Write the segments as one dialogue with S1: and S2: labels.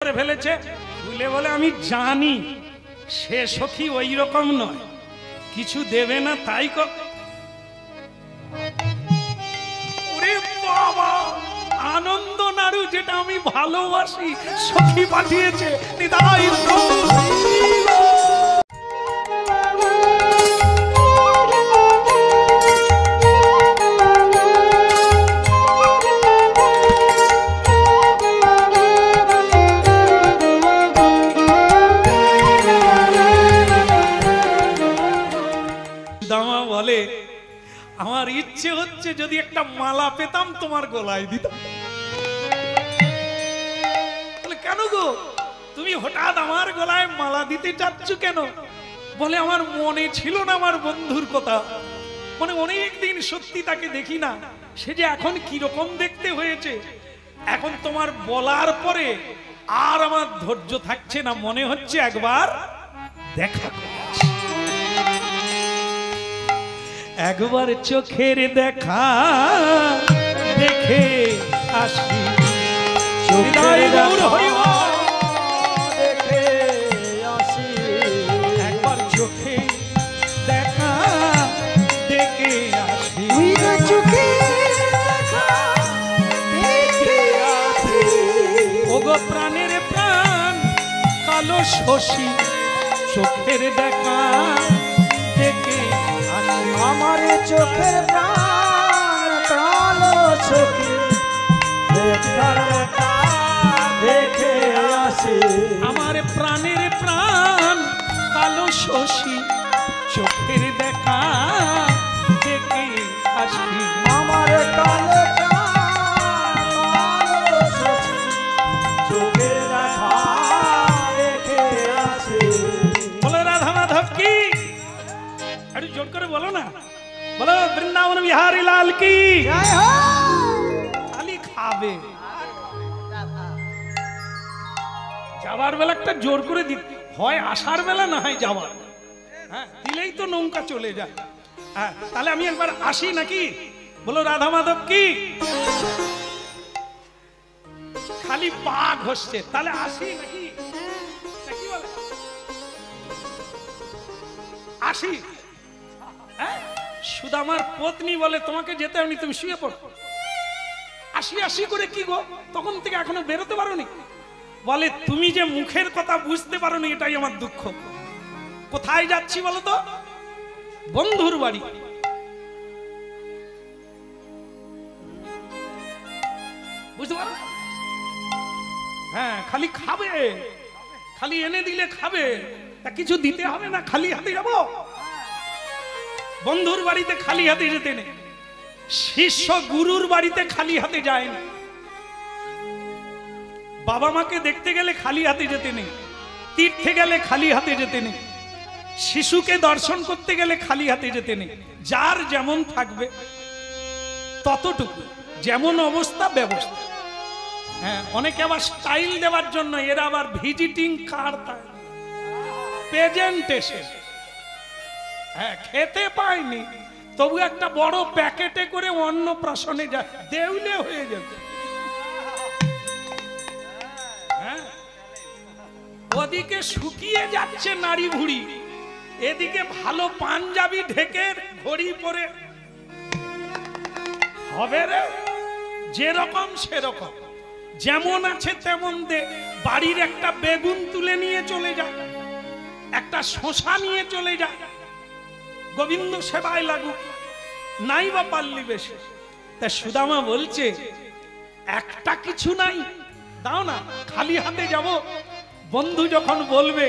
S1: ফেলেছে খুলে বলে আমি জানি সে সখী ওই রকম নয়, কিছু দেবে না তাই ওরে বাবা আনন্দ নাড়ু যেটা আমি ভালোবাসি সখী পাঠিয়েছে নিতাই বলে আমার ইচ্ছে হচ্ছে যদি একটা মালা পেতাম তোমার গলায় দিতাম। বলে কেন গো তুমি হঠাৎ আমার গলায় মালা দিতে চাচ্ছ কেন? বলে আমার মনে ছিল না আমার বন্ধুর কথা, মানে অনেকদিন সত্যি তাকে দেখি না, সে যে এখন কিরকম দেখতে হয়েছে, এখন তোমার বলার পরে আর আমার ধৈর্য থাকছে না, মনে হচ্ছে একবার দেখা করে একবার চোখের দেখা দেখে আসি,
S2: দেখে আসি,
S1: একবার চোখে দেখা দেখে আসি, ওগো প্রাণের প্রাণ কালো শশী চোখের দেখা দেখে
S2: আমার চোখের প্রাণ কালো চোখে দেখে আসি,
S1: আমার প্রাণের প্রাণ কালো শশী চোখের দেখা দেখে আসি,
S2: আমার কালো কালো শশী চোখের দেখা দেখে আসি।
S1: বলো রাধা মাধব কি, একটু জোর করে বলো না, বলো বৃন্দাবন বিহারী লাল কি, খালি খাবে যাবার বেলা একটা জোর করে দি, হয় আসার বেলা না হয় যাবার, হ্যাঁ দিলেই তো নৌকা চলে যায়। হ্যাঁ তাহলে আমি একবার আসি নাকি, বলো রাধা মাধব কি, খালি পা ঘষছে, তাহলে আসি নাকি, কি বলে আসি। সুদামার পত্নী বলে তোমাকে যেতে হয়নি, তুমি শুয়ে পড়ো। আসি আসি করে কি গো, তখন থেকে এখনো বেরোতে পারোনি? বলে তুমি যে মুখের কথা বুঝতে পারোনি এটাই আমার দুঃখ। কোথায় যাচ্ছি বলো তো? বন্ধুর বাড়ি। বুঝতে পারো? হ্যাঁ খালি খাবে, খালি এনে দিলে খাবে, তা কিছু দিতে হবে না, খালি হাতে যাবো? বন্ধুর বাড়িতে খালি হাতে যেতে নেই, শিষ্য গুরুর বাড়িতে খালি হাতে যায় না, বাবা মাকে দেখতে গেলে খালি হাতে যেতে নেই, তীর্থে গেলে খালি হাতে যেতে নেই, শিশুকে দর্শন করতে গেলে খালি হাতে যেতে নেই। যার যেমন থাকবে ততটুকু, যেমন অবস্থা ব্যবস্থা। হ্যাঁ অনেকে আবার স্টাইল দেওয়ার জন্য এরা আবার ভিজিটিং কার্ড, প্রেজেন্টেশন, হ্যাঁ খেতে পায়নি তবু একটা বড় প্যাকেটে করে অন্নপ্রাশনে যায়, দেউলে হয়ে যাবে। হ্যাঁ ওদিকে শুকিয়ে যাচ্ছে নারী ভুড়ি, এদিকে ভালো পাঞ্জাবি ঢেকে ঘড়ি পরে হবে রে, যেরকম সেরকম, যেমন আছে তেমন দে। বাড়ির একটা বেগুন তুলে নিয়ে চলে যায়, একটা শশা নিয়ে চলে যায়, গোবিন্দ সেবায় লাগুক, নাই বা পাল্লি বেশি। তা সুদামা বলছে একটা কিছু নাই, দাও না, খালি হাতে যাব। বন্ধু যখন বলবে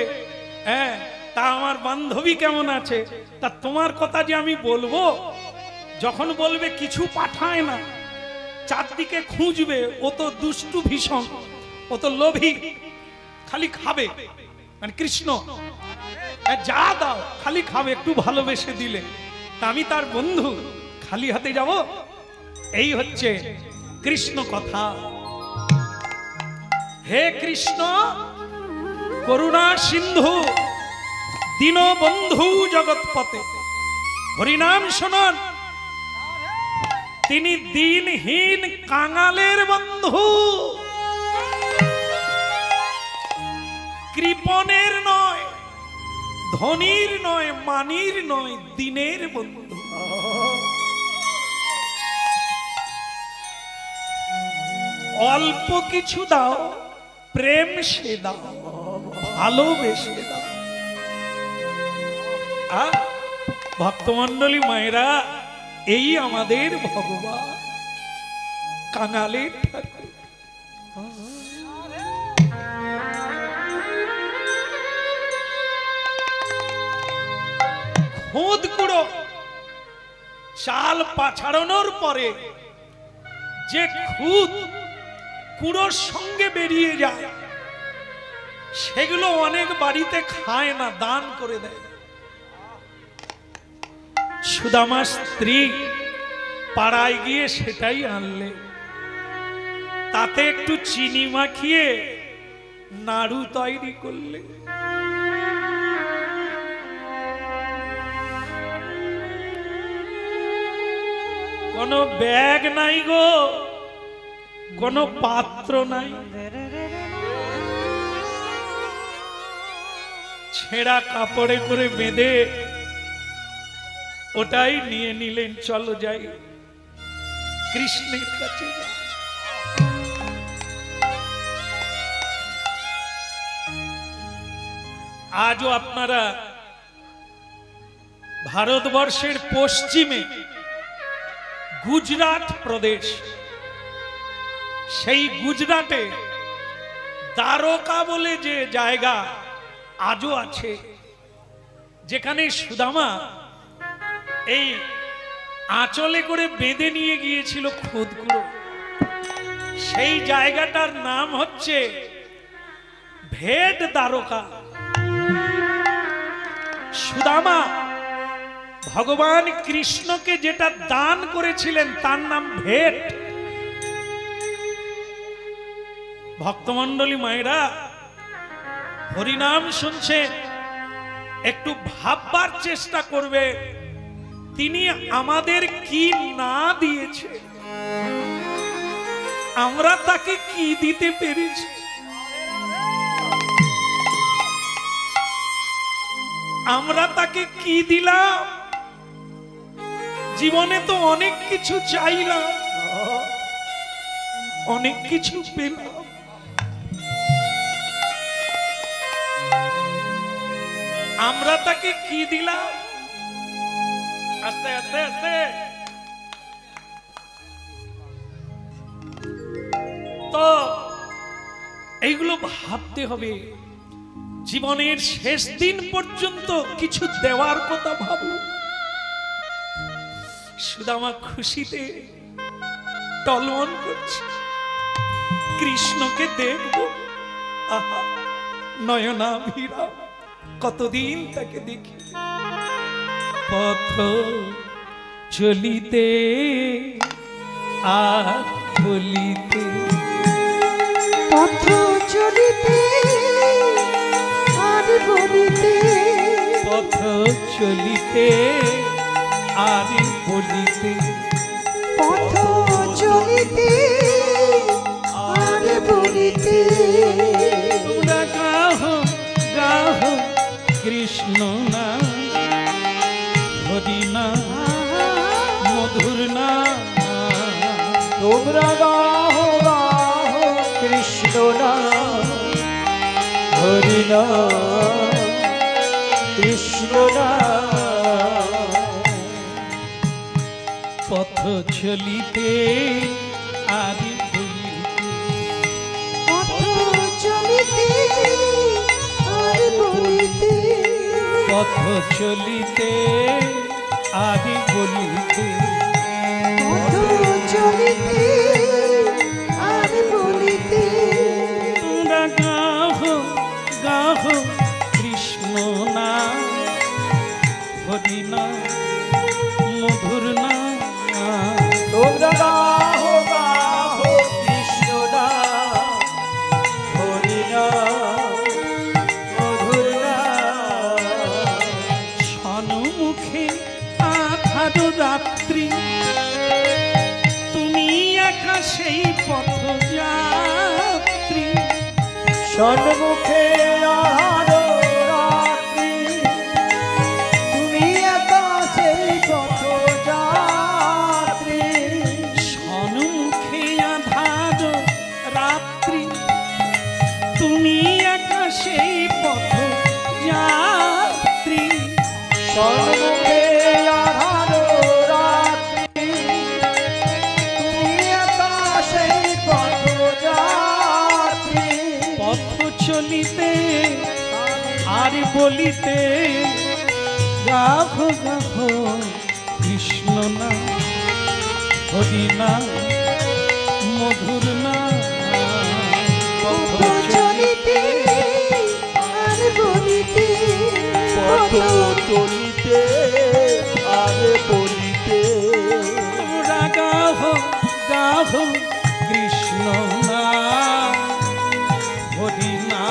S1: হ্যাঁ তা আমার বান্ধবী কেমন আছে, তা তোমার কথা যে আমি বলবো, যখন বলবে কিছু পাঠায় না, চারদিকে খুঁজবে, ও তো দুষ্টু ভীষণ, ও তো লোভী, খালি খাবে, মানে কৃষ্ণ যা দাও খালি খাবে, একটু ভালোবেসে দিলে, তা আমি তার বন্ধু খালি হাতে যাব? এই হচ্ছে কৃষ্ণ কথা। হে কৃষ্ণ করুণা সিন্ধু দীনবন্ধু জগৎপতে, হরিনাম শোনান, তিনি দিনহীন কাঙালের বন্ধু। কৃপণের নয়, ধনীর নয়, মানির নয়, দিনের বন্ধু। অল্প কিছু দাও, প্রেম সে দাও, ভালোবেসে দাও। আর ভক্তমন্ডলী মায়েরা, এই আমাদের ভগবান কাঙালের ঠাকুর। খুদ কুড়ো চাল পাছাড়ানোর পরে যে খুদ কুড়োর সঙ্গে বেরিয়ে যায়, সেগুলো অনেক বাড়িতে খায় না, দান করে দেয়। সুদামার স্ত্রী পাড়ায় গিয়ে সেটাই আনলে, তাতে একটু চিনি মাখিয়ে নাড়ু তৈরি করলে। কোনো ব্যাগ নাই গো, কোনো পাত্র নাই, ছেঁড়া কাপড়ে করে বেঁধে ওটাই নিয়ে নিলেন, চলো যাই কৃষ্ণের কাছে। আজও আপনারা ভারতবর্ষের পশ্চিমে গুজরাট প্রদেশ, সেই গুজরাটে দ্বারকা বলে যে জায়গা আজও আছে, যেখানে সুদামা এই আঁচলে করে বেঁধে নিয়ে গিয়েছিল খুদগুলো, সেই জায়গাটার নাম হচ্ছে ভেট দ্বারকা। সুদামা ভগবান কৃষ্ণকে যেটা দান করেছিলেন তার নাম ভেট। ভক্তমন্ডলী মায়েরা, হরিনাম শুনছে, একটু ভাববার চেষ্টা করবে তিনি আমাদের কি না দিয়েছে, আমরা তাকে কি দিতে পেরেছি। আমরা তাকে কি দিলাম? জীবনে তো অনেক কিছু চাইলাম, অনেক কিছু পেলাম, আমরা তাকে কি দিলাম? আস্তে আস্তে আস্তে। তো এইগুলো ভাবতে হবে। জীবনের শেষ দিন পর্যন্ত কিছু দেওয়ার কথা ভাবো। সুদামা খুশিতে টলমল করছে, কৃষ্ণকে দেখব, আহা নয়নাভিরা, কতদিন তাকে দেখি। পথ চলিতে আর বলিতে,
S3: পথ চলিতে আর বলিতে,
S1: পথ চলিতে আর বলিতে,
S3: পথ চলিতে আর বলিতে।
S1: তোমরা গাহো গাহো কৃষ্ণ নাম, হরি নাম, মধুর নাম।
S2: তোমরা গাহো গাহো কৃষ্ণ নাম, হরি নাম, কৃষ্ণ নাম।
S1: পথ চলিতে আর বলিতে,
S3: পথ চলিতে আর বলিতে,
S1: পথ চলিতে আর বলিতে,
S3: পথ চলিতে আর বলিতে।
S1: তোমরা গাহো গাহো কৃষ্ণ নাম, হরি নাম, মধুর নাম।
S2: তোমরা গাহো গাহো কৃষ্ণ নাম, হরি নাম, মধুর নাম।
S1: সন্মুখে আধার রাত্রি, তুমি একা সেই পথযাত্রী।
S2: সন্মুখে
S1: তুমি একা সেই পথ যাত্রী।
S2: সম্মুখে আধার রাত্রি, তুমি একা সেই পথযাত্রী।
S1: পথ চলিতে আর বলিতে গাহ গাহ কৃষ্ণ না, হরি না, মধুর না।
S3: পথ চলিতে আর বলিতে,
S2: পথ চলিতে আর বলিতে
S1: তোমরা গাহ গাহ কৃষ্ণ না, হরি না,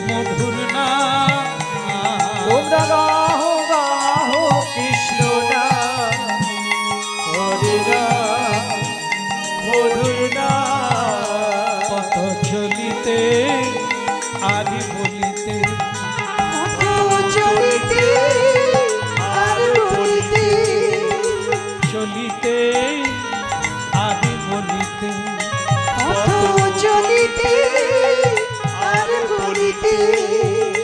S1: মধুর না।
S2: তোমরা গাহ গাহ কৃষ্ণ না, হরি না, মধুর না।
S1: পথ চলিতে আর বলিতে
S3: পথ চলিতে আর বলিতে,
S1: চলিতে আর বলিতে
S3: পথ চলিতে আর বলিতে,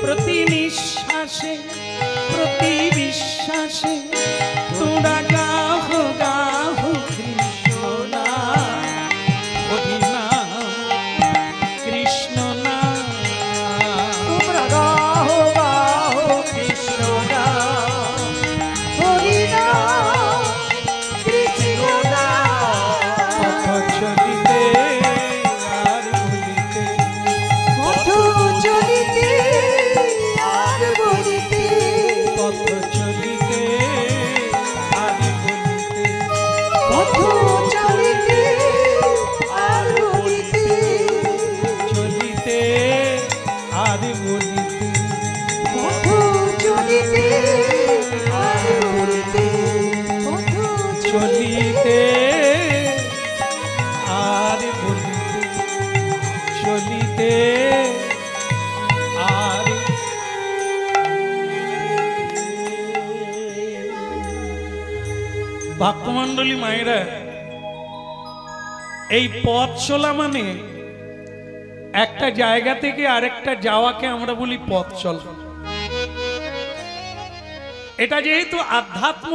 S1: প্রতি নিঃশ্বাসে প্রতি বিশ্বাসে তোমরা গাহ গাহ কৃষ্ণ না, হরি না, কৃষ্ণ না।
S2: তোমরা গাহ গাহ কৃষ্ণ না,
S3: হরি নাম কৃষ্ণ নাম।
S1: পথ চলিতে আর বলিতে
S3: পথ চলিতে আর বলিতে,
S1: পথ চলিতে আর বলিতে
S3: পথ চলিতে আর বলিতে,
S1: চলিতে আর বলিতে
S3: পথ চলিতে আর বলিতে, পথ
S1: চলিতে আর বলিতে চলিতে আর। ভক্তমণ্ডলী মায়েরা, এই পথ চলা মানে একটা জায়গা থেকে আরেকটা যাওয়াকে আমরা বলি পথ চলা। এটা যেহেতু আধ্যাত্ম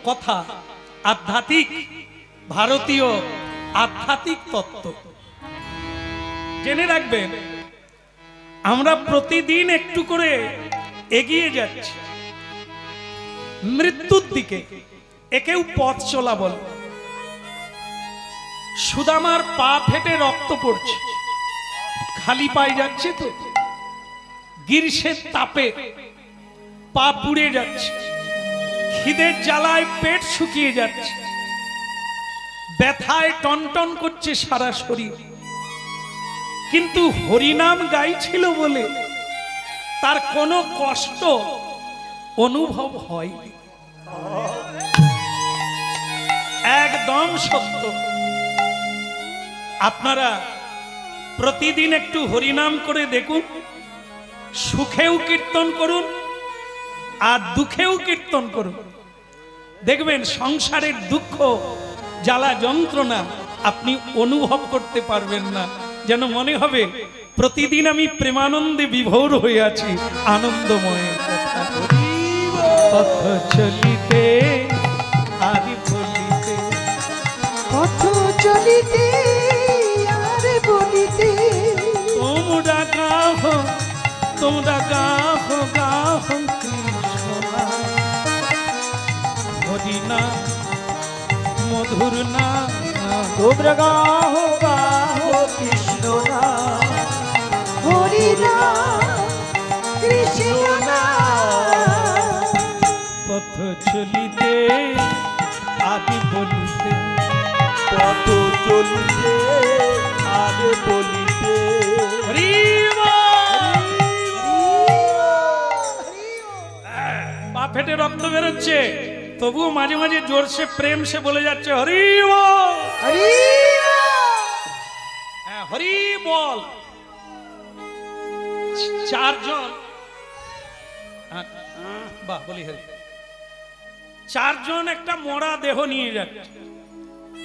S1: কথা, আধ্যাত্মিক, ভারতীয় আধ্যাত্মিক তত্ত্ব, জেনে রাখবেন আমরা প্রতিদিন একটু করে এগিয়ে যাচ্ছি মৃত্যুর দিকে। একেও পথ চলা বলে। সুদামার পা ফেটে রক্ত পড়ছে, খালি পায়ে যাচ্ছে তো, গ্রীষ্মের তাপে পা পুড়ে যাচ্ছে, খিদের জ্বালায় পেট শুকিয়ে যাচ্ছে, ব্যথায় টনটন করছে সারা শরীর, কিন্তু হরিনাম গাইছিল বলে তার কোনো কষ্ট অনুভব হয়নি। একদম সত্য। আপনারা প্রতিদিন একটু হরিনাম করে দেখুন, সুখেও কীর্তন করুন আর দুঃখেও কীর্তন করুন, দেখবেন সংসারের দুঃখ জ্বালা যন্ত্রণা আপনি অনুভব করতে পারবেন না। যেন মনে হবে প্রতিদিন আমি প্রেমানন্দে বিভোর হয়ে আছি, আনন্দময়ের কথা। পথ চলিতে আর বলিতে,
S3: পথ চলিতে আর বলিতে,
S1: তোমরা গাহ তোমরা গাহ গাহ কৃষ্ণ না, হরি না, মধুর না।
S2: তোমরা গাহ গাহ কৃষ্ণ না,
S3: হরি নাম কৃষ্ণ নাম।
S1: পথ চলিতে আদি বলিতে,
S2: পথ চলিতে আর বলিতে
S1: হরি বল। পা ফেটে রক্ত বেরোচ্ছে, তবুও মাঝে মাঝে জোরসে প্রেম সে বলে যাচ্ছে হরি বল,
S3: হরি
S1: হ্যাঁ, হরি বল। চারজন, বাহ বলি হরি, চারজন একটা মরা দেহ নিয়ে যাচ্ছে।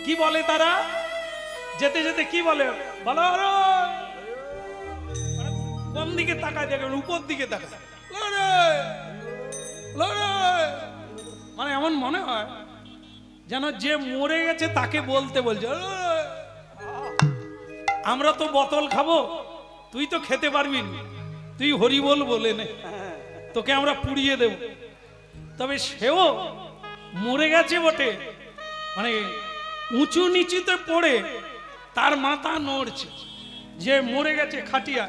S1: কি বলে তারা যেতে যেতে, কি বলে? বলো কোন দিকে তাকায় দেখবেন, উপর দিকে তাকায়, মানে এমন মনে হয় যেন যে মরে গেছে তাকে বলতে বলছে। আমরা তো বোতল খাবো, তুই তো খেতে পারবি না, তুই হরি বল বলে নে, তোকে আমরা পুড়িয়ে দেব। তবে সেও মরে গেছে বটে, মানে উঁচু নিচুতে পড়ে তার মাথা নড়ছে, যে মরে গেছে খাটিয়া।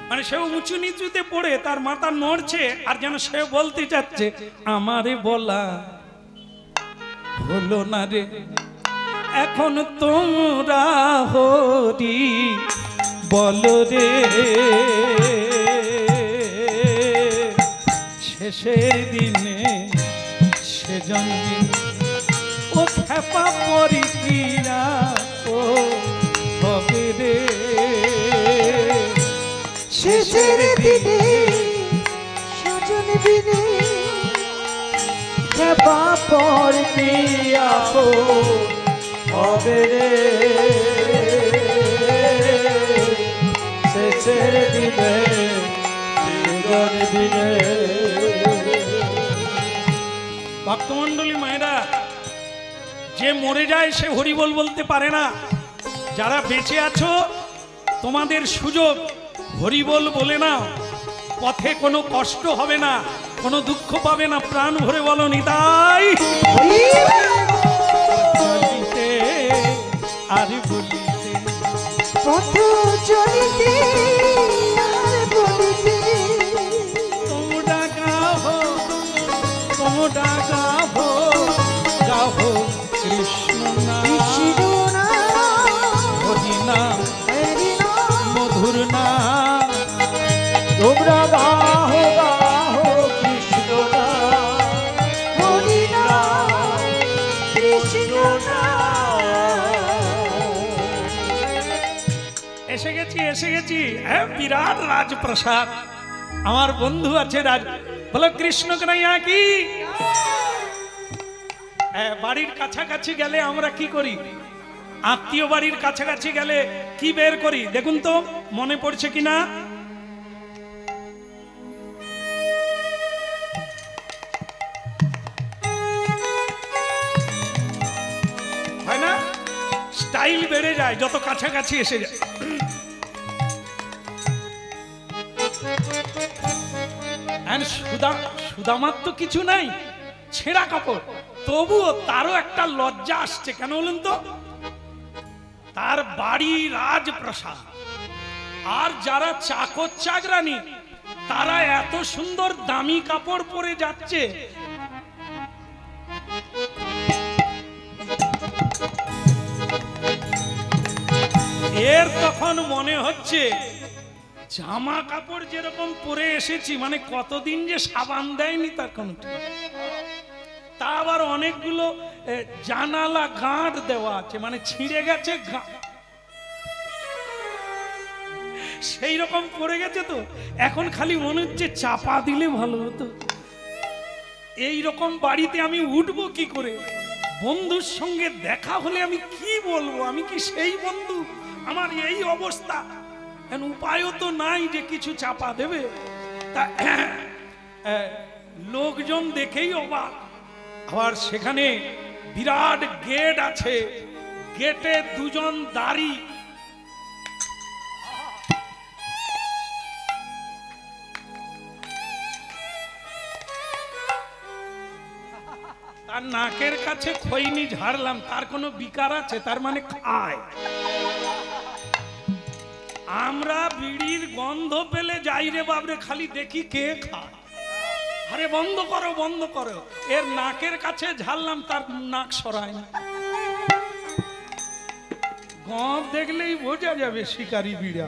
S1: মানে সেও উঁচু নিচুতে পড়ে তার মাথা নড়ছে, আর যেন সে বলতে চাচ্ছে আমারে বলা হলো না রে, এখন তোমরা হরি বলো রে, শেষের দিনে সেজন ও খেপা পরিক্রিয়া ও হবে রে,
S3: শেষের দিনে সজন বিনে
S2: বাপর দিয়া হবে রে, শেষের দিনে সেজন দিনে।
S1: ভক্তমণ্ডলী মায়েরা, যে মরে যায় সে হরিবল বলতে পারে না। যারা বেঁচে আছো তোমাদের সুযোগ, হরিবল বলে না, পথে কোনো কষ্ট হবে না, কোনো দুঃখ পাবে না, প্রাণ ভরে বলো নিতাই চলিতে আর বলিতে,
S3: পথ চলিতে আর বলিতে,
S1: তোমরা গাহো গাহো কৃষ্ণ নাম,
S3: কৃষ্ণ নাম,
S1: হরি নাম,
S3: হরি নাম,
S1: মধুর নাম,
S2: তোমরা গাহো গাহো কৃষ্ণ নাম,
S3: হরি নাম, কৃষ্ণ
S1: এসে গেছি। হ্যাঁ, বিরাট রাজপ্রাসাদ, আমার বন্ধু আছে রাজ, বলো কৃষ্ণ কানাইয়া কি। বাড়ির কাছাকাছি গেলে আমরা কি করি, আত্মীয় বাড়ির কাছাকাছি গেলে কি বের করি দেখুন তো, মনে পড়ছে কিনা? হয় না? স্টাইল বেড়ে যায় যত কাছাকাছি এসে যায়। সুদামার তো কিছু নাই, ছেঁড়া কাপড়, তবুও তারও একটা লজ্জা আসছে। কেন বলুন তো? তার বাড়ি রাজপ্রাসাদ, আর যারা চাকর চাকরানি তারা এত সুন্দর দামি কাপড় পরে যাচ্ছে, এর তখন মনে হচ্ছে জামা কাপড় যেরকম পরে এসেছি, মানে কতদিন যে সাবান দেয়নি তার কোনো ঠিক। তা আবার অনেকগুলো জানালা গাঁট দেওয়া আছে, মানে ছিঁড়ে গেছে, সেই রকম পড়ে গেছে। তো এখন খালি মনে হচ্ছে চাপা দিলে ভালো হতো। এই রকম বাড়িতে আমি উঠবো কি করে? বন্ধুর সঙ্গে দেখা হলে আমি কি বলবো? আমি কি সেই বন্ধু? আমার এই অবস্থা, উপায়ও তো নাই যে কিছু চাপা দেবে। তা লোকজন দেখেই অবাক। আবার সেখানে বিরাট গেট আছে, গেটে দুজন দাঁড়ি, তার নাকের কাছে খৈনি ঝাড়লাম, তার কোনো বিকার আছে? তার মানে খায়। আমরা বিড়ির গন্ধ পেলে যাই রে বাবরে, খালি দেখি কে খায়। আরে বন্ধ করো, বন্ধ করো। এর নাকের কাছে ঝাড়লাম, তার নাক সরায় না। গন্ধ দেখলেই বোঝা যাবে শিকারি বিড়া।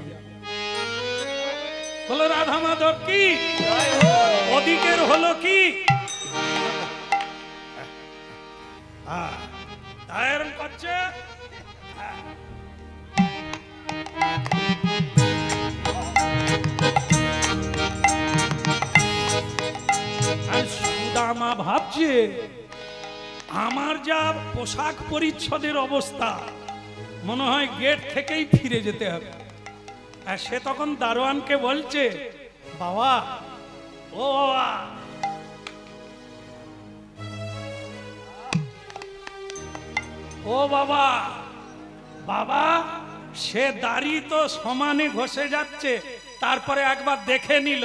S1: বলো রাধা মাধব কি, ওদিকের হলো কি? এরকম করছে। সুদামা ভাবছে আমার যা পোশাক পরিচ্ছদের অবস্থা, মনে হয় গেট থেকেই ফিরে যেতে হবে। আর সে তখন দারোয়ানকে বলছে, বাবা, ও বাবা, ও বাবা, বাবা, সে দাড়ি তো সমানে ঘষে যাচ্ছে, তারপরে একবার দেখে নিল।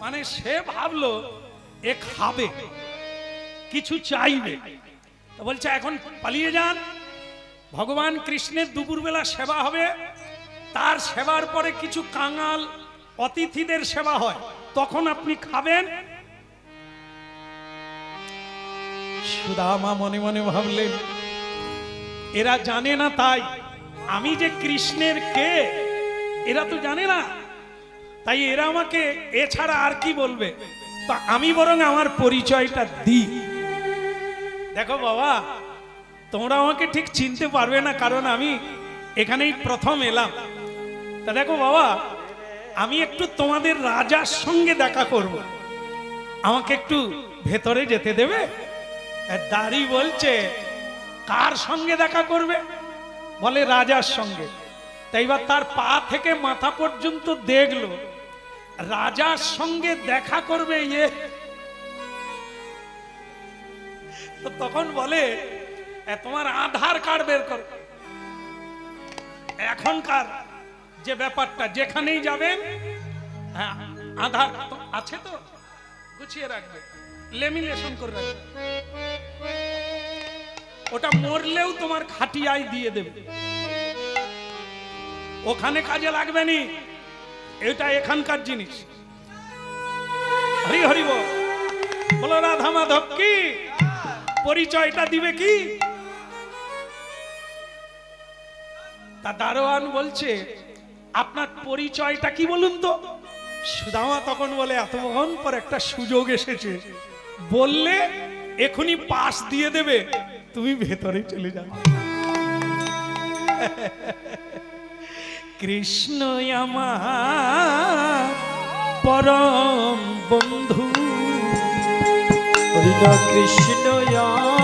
S1: মানে সে ভাবলো এ খাবে, কিছু চাইবে, তো বলছে এখন পালিয়ে যান, ভগবান কৃষ্ণের দুপুরবেলা সেবা হবে, তার সেবার পরে কিছু কাঙাল অতিথিদের সেবা হয়, তখন আপনি খাবেন। সুদামা মনে মনে ভাবলেন, এরা জানে না তাই আমি যে কৃষ্ণের কে এরা তো জানে না, তাই এরা আমাকে এছাড়া আর কি বলবে, তো আমি বরং আমার পরিচয়টা দিই। দেখো বাবা, তোমরা আমাকে ঠিক চিনতে পারবে না, কারণ আমি এখানেই প্রথম এলাম। তা দেখো বাবা, আমি একটু তোমাদের রাজার সঙ্গে দেখা করব, আমাকে একটু ভেতরে যেতে দেবে? দাড়ি বলছে, কার সঙ্গে দেখা করবে? বলে রাজার সঙ্গে। তাই এবার তার পা থেকে মাথা পর্যন্ত দেখলো, রাজার সঙ্গে দেখা করবে ইয়ে। তো তখন বলে, তোমার আধার কার্ড বের কর। এখনকার যে ব্যাপারটা, যেখানেই যাবেন, হ্যাঁ আধার আছে তো গুছিয়ে রাখবে, লেমিনেশন করে রাখবে, ওটা মরলেও তোমার খাটিয়ায় দিয়ে দেবে, ওখানে কাজে লাগবে নি, এটা এখানকার জিনিস। হরি হরি বলো রাধা মাধব কি, পরিচয়টা দিবে কি? তা দারোয়ান বলছে, আপনার পরিচয়টা কি বলুন তো? সুদামা তখন বলে, এতক্ষণ পর একটা সুযোগ এসেছে, বললে এখনই পাস দিয়ে দেবে, তুমি ভেতরে চলে যাও। কৃষ্ণ আমার পরম বন্ধু,
S2: কৃষ্ণ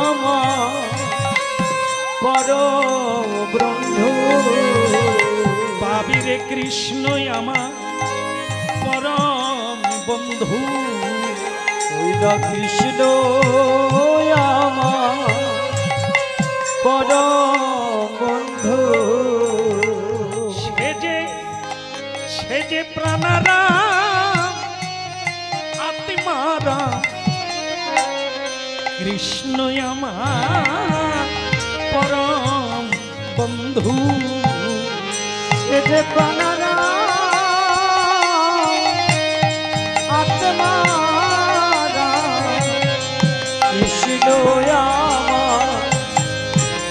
S2: আমার পরম বন্ধু,
S1: বাবিরে কৃষ্ণ আমার পরম বন্ধু,
S2: কৃষ্ণ আমার পরম বন্ধু,
S1: সে যে প্রাণারাম আত্মারাম, কৃষ্ণ আমার পরম বন্ধু,
S2: সে যে প্রাণারাম আত্মারাম, কৃষ্ণ আমার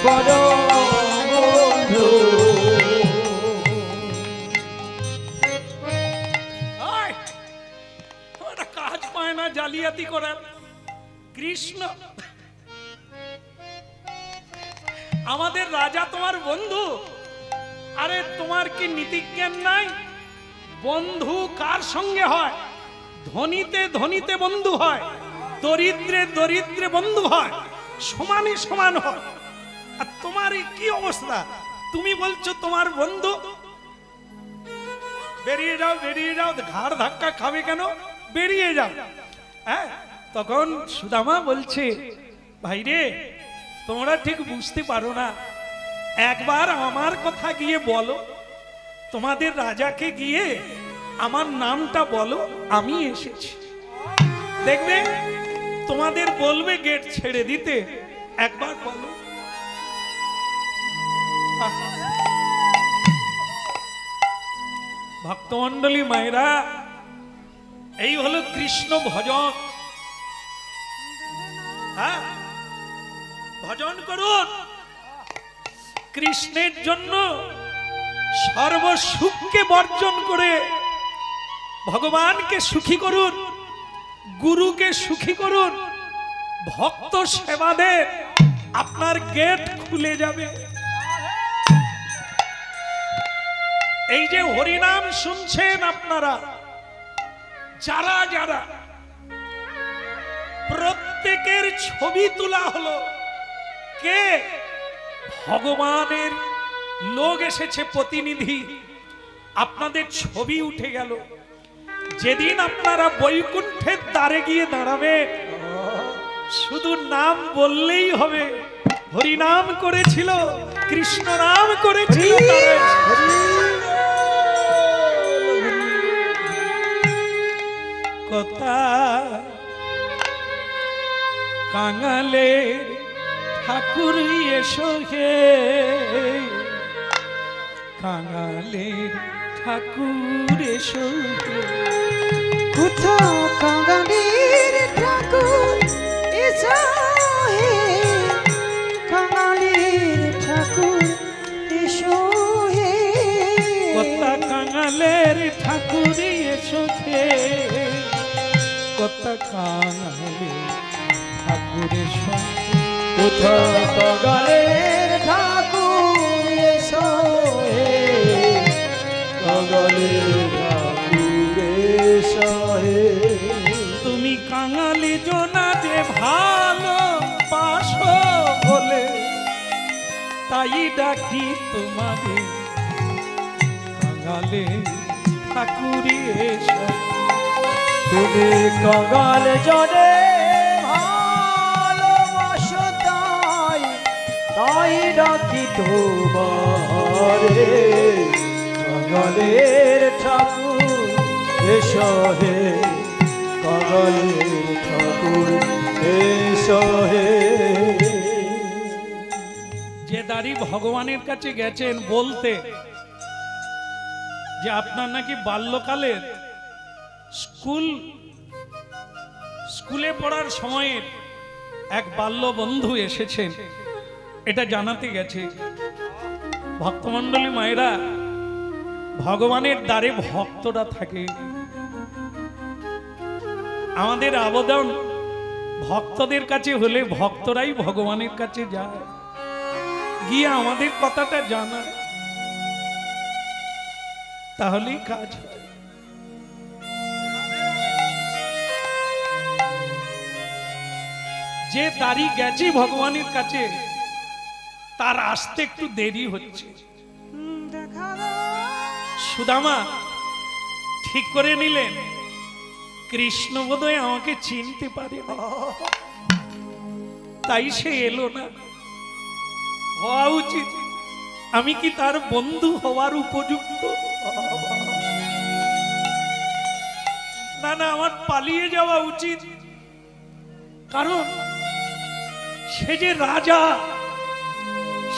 S2: পরম বন্ধু।
S1: কাজ পায় না জালিয়াতি করার। কৃষ্ণ আমাদের রাজা তোমার বন্ধু? আরে তোমার কি নীতিজ্ঞান নাই? বন্ধু কার সঙ্গে হয়? ধনীতে ধনীতে বন্ধু হয়, দরিদ্রে দরিদ্রে বন্ধু হয়, সমানে সমান হয়। আর তোমার কি অবস্থা? তুমি বলছো তোমার বন্ধু? বেরিয়ে যাও, বেরিয়ে যাও, ঘাড় ধাক্কা খাবে কেন? বেরিয়ে যাও। হ্যাঁ, তখন সুদামা বলছে, ভাই রে, তোমরা ঠিক বুঝতে পারো না, একবার আমার কথা গিয়ে বলো, তোমাদের রাজাকে গিয়ে আমার নামটা বলো, আমি এসেছি। দেখবে তোমাদের বলবে গেট ছেড়ে দিতে, একবার বলো। ভক্তমন্ডলী মায়েরা, এই হলো কৃষ্ণ ভজন। হ্যাঁ, ভজন করুন, কৃষ্ণের জন্য সর্বসুখকে বর্জন করে ভগবানকে সুখী করুন, গুরুকে সুখী করুন, ভক্ত সেবা দেন, আপনার গেট খুলে যাবে। এই যে হরিনাম শুনছেন আপনারা, যারা যারা প্রত্যেকের ছবি তোলা হলো। কে? ভগবানের লোক এসেছে, প্রতিনিধি, আপনাদের ছবি উঠে গেল। যেদিন আপনারা বৈকুণ্ঠের দ্বারে গিয়ে দাঁড়াবে, শুধু নাম বললেই হবে। হরিনাম করেছিল, কৃষ্ণ নাম করেছিল, কথা কাঙালের ঠাকুর এসো হে, কাঙালের ঠাকুর এসো হে।
S3: কোথাও কাঙালির ঠাকুর এসো হে, কাঙালির ঠাকুর এসো হে।
S1: কথা কাঙালের ঠাকুর এসো হে, কথা কাঙালের ঠাকুর এসো।
S2: কোথাও কাঙালের ঠাকুর এসো হে, কাঙালের ঠাকুর এসো হে।
S1: তুমি কাঙালি জোনা যে ভালো বাসো বলে, তাই ডাকি তোমাদের কাঙালে ঠাকুরি এসো।
S2: তুমি কাঙাল জনে ভালোবাসো, তাই তাই ডাকি তোমারে, কাঙালের ঠাকুর এসো হে, কাঙালের ঠাকুর এসো হে।
S1: যে দাঁড়ি ভগবানের কাছে গেছেন বলতে যে আপনার নাকি বাল্যকালের স্কুলে পড়ার সময়ের এক বাল্য বন্ধু এসেছেন, এটা জানাতে গেছে। ভক্তমণ্ডলী মায়েরা, ভগবানের দ্বারে ভক্তরা থাকে। আমাদের আবেদন ভক্তদের কাছে হলে ভক্তরাই ভগবানের কাছে যায়, গিয়ে আমাদের কথাটা জানায়, তাহলেই কাজ হয়। যে দাঁড়িয়ে গেছে ভগবানের কাছে, তার আসতে একটু দেরি হচ্ছে। সুদামা ঠিক করে নিলেন, কৃষ্ণ বোধহয় আমাকে চিনতে পারে না, তাই সে এলো না। হওয়া উচিত, আমি কি তার বন্ধু হওয়ার উপযুক্ত? না না, আমার পালিয়ে যাওয়া উচিত। কারণ সে যে রাজা,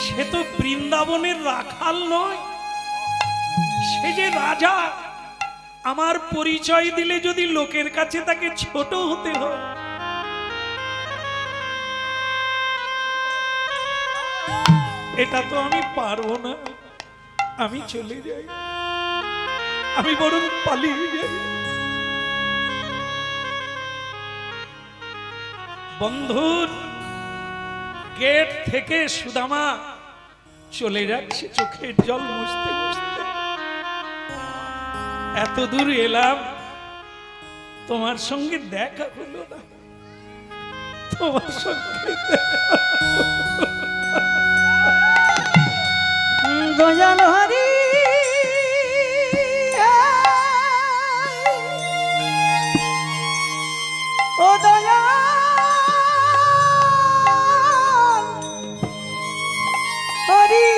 S1: সে তো বৃন্দাবনের রাখাল নয়, সে যে রাজা। আমার পরিচয় দিলে যদি লোকের কাছে তাকে ছোট হতে হয়, এটা তো আমি পারবো না। আমি চলে যাই, আমি বরং পালিয়ে যাই। বন্ধুর গেট থেকে সুদামা চলে যাচ্ছে চোখের জল মুছতে মুছতে। এত দূর এলাম, তোমার সঙ্গে দেখা হলো না, তোমার সঙ্গে
S3: দয়াল হরি ও দয়াল হরি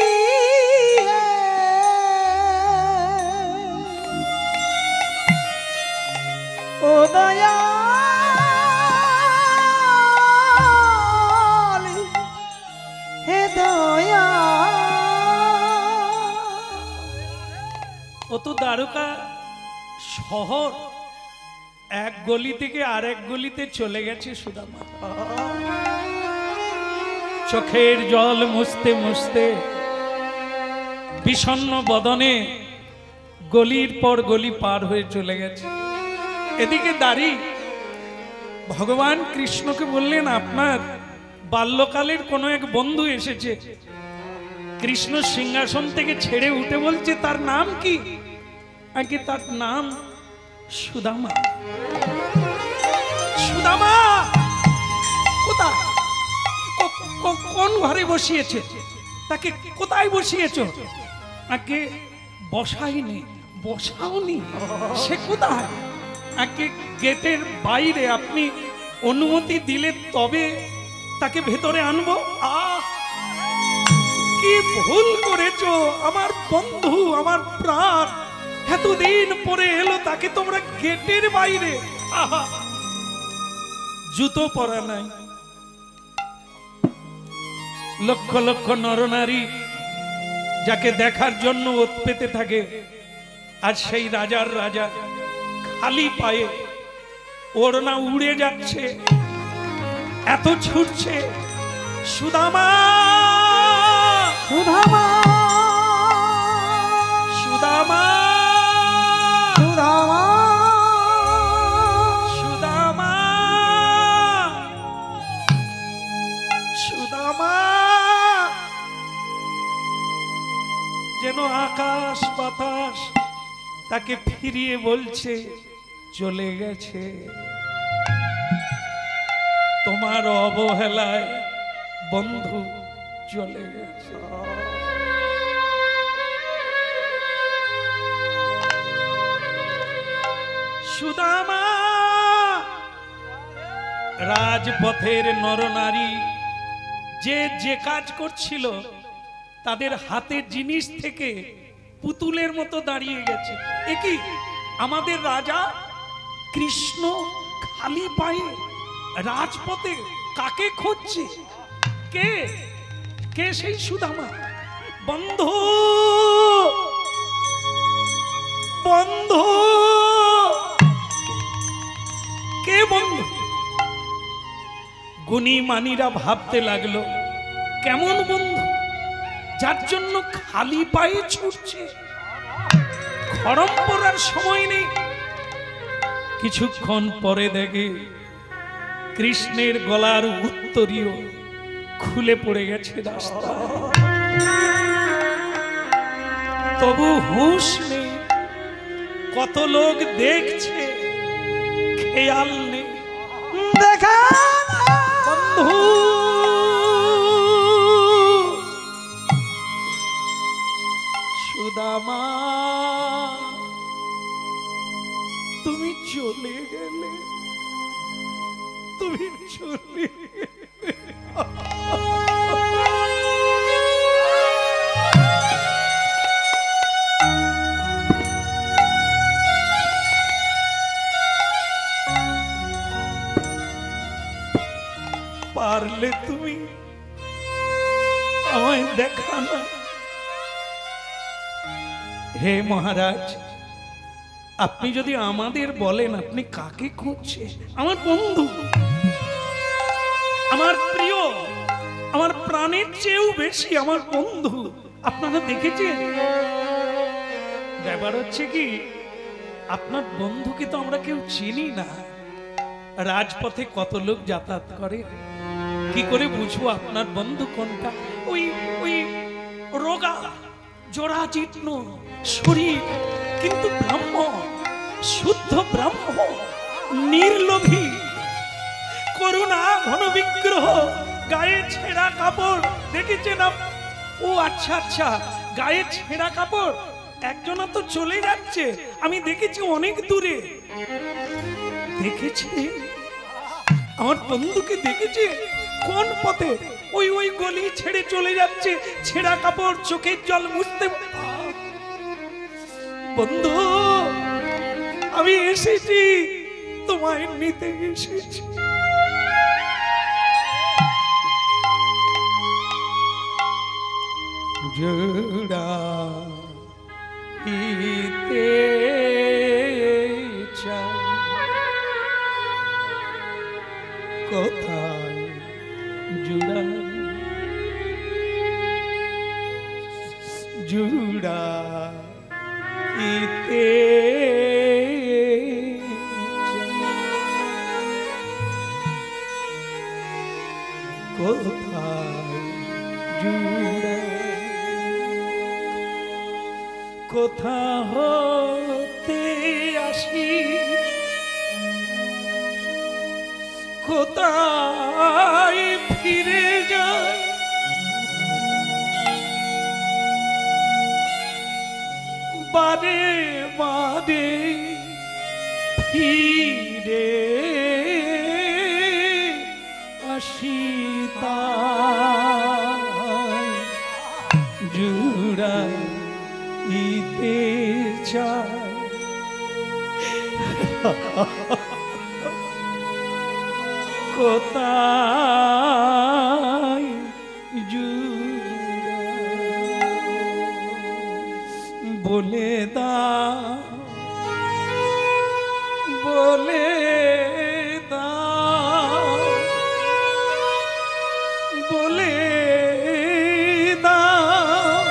S3: ও দয়াল হে দয়াল।
S1: ও তো দ্বারকা শহর, এক গলি থেকে আরেক গলিতে চলে গেছে সুদামা। চোখের জল মুছতে মুছতে বিষণ্ণ বদনে গলির পর গলি পার হয়ে চলে গেছে। এদিকে দাঁড়িয়ে ভগবান কৃষ্ণকে বললেন, আপনার বাল্যকালের কোনো এক বন্ধু এসেছে। কৃষ্ণ সিংহাসন থেকে ছেড়ে উঠে বলছে, তার নাম কি? আগে তার নাম সুদামা, সুদামা কোথায়? কোন ঘরে বসিয়েছে? তাকে কোথায় বসিয়েছ? তাকে বসাইনি, বসাওনি, সে কোথায়? তাকে গেটের বাইরে আপনি অনুমতি দিলে তবে তাকে ভেতরে আনবো। কি ভুল করেছো আমার বন্ধু, আমার প্রাণ, এতদিন পরে এলো, তাকে তোমরা গেটের বাইরে। আহা, জুতো পরা নাই, লক্ষ লক্ষ নরনারী যাকে দেখার জন্য ওত পেতে থাকে, আর সেই রাজার রাজা খালি পায়ে, ওড়না উড়ে যাচ্ছে, এত ছুটছে। সুদামা,
S3: সুদামা,
S1: সুদামা,
S3: সুদামা,
S1: সুদামা, সুদামা, যেন আকাশ বাতাস তাকে ফিরিয়ে বলছে চলে গেছে। তোমার অবহেলায় বন্ধু চলে গেছে। সুদামা, রাজপথের নরনারী যে যে কাজ করছিল, তাদের হাতের জিনিস থেকে পুতুলের মতো দাঁড়িয়ে গেছে। একই আমাদের রাজা কৃষ্ণ খালি পায়ে রাজপথে কাকে খুঁজছে? কে কে সেই সুদামা? বন্ধু, বন্ধু, কে বন্ধু? গুণী মানীরা ভাবতে লাগলো, কেমন বন্ধু যার জন্য খালি পায়ে ছুটছে? খড়ম পরার সময় নেই। কিছুক্ষণ পরে দেখে কৃষ্ণের গলার উত্তরীয় খুলে পড়ে গেছে রাস্তা, তবু হুঁশ নেই। কত লোক দেখছে, খেয়াল নেই।
S3: দেখা
S1: বন্ধু, সুদামা, তুমি চলে গেলে, তুমি চলে গেলে। পারলে তুমি আমায় দেখা না। হে মহারাজ, আপনি যদি আমাদের বলেন আপনি কাকে খুঁজছে? আমার বন্ধু, আমার প্রিয়, আমার প্রাণের চেয়েও বেশি আমার বন্ধু। আপনারা দেখেছেন? ব্যাপার হচ্ছে কি, আপনার বন্ধুকে তো আমরা কেউ চিনি না। রাজপথে কত লোক যাতায়াত করে, কি করে বুঝবো আপনার বন্ধু কোনটা? ওই ওই রোগা জরাজীর্ণ শরীর, কিন্তু ব্রাহ্ম, শুদ্ধ ব্রাহ্ম, নির্লোভী, করুণা ঘন বিগ্রহ, গায়ে ছেঁড়া কাপড়। দেখেছেন? ও আচ্ছা আচ্ছা, গায়ে ছেঁড়া কাপড়। একজনা তো চলে যাচ্ছে, আমি দেখেছি অনেক দূরে। দেখেছি আমার বন্ধুকে, দেখেছি কোন পথে? ওই ওই গলি ছেড়ে চলে যাচ্ছে, ছেঁড়া কাপড়, চোখের জল মুছতে। বন্ধু, আমি এসেছি, তোমায় নিতে এসেছি। জোড়া ইতে কোথায় জুড়া, জুড়া ইতে কোথায় জুড়া, কোথা হতে আসি কোথায় ফিরে যায় বারে বারে ফিরে আসি তাই জুড়াইতে চাই কোথায় বলে দাও বলে দাও বলে দাও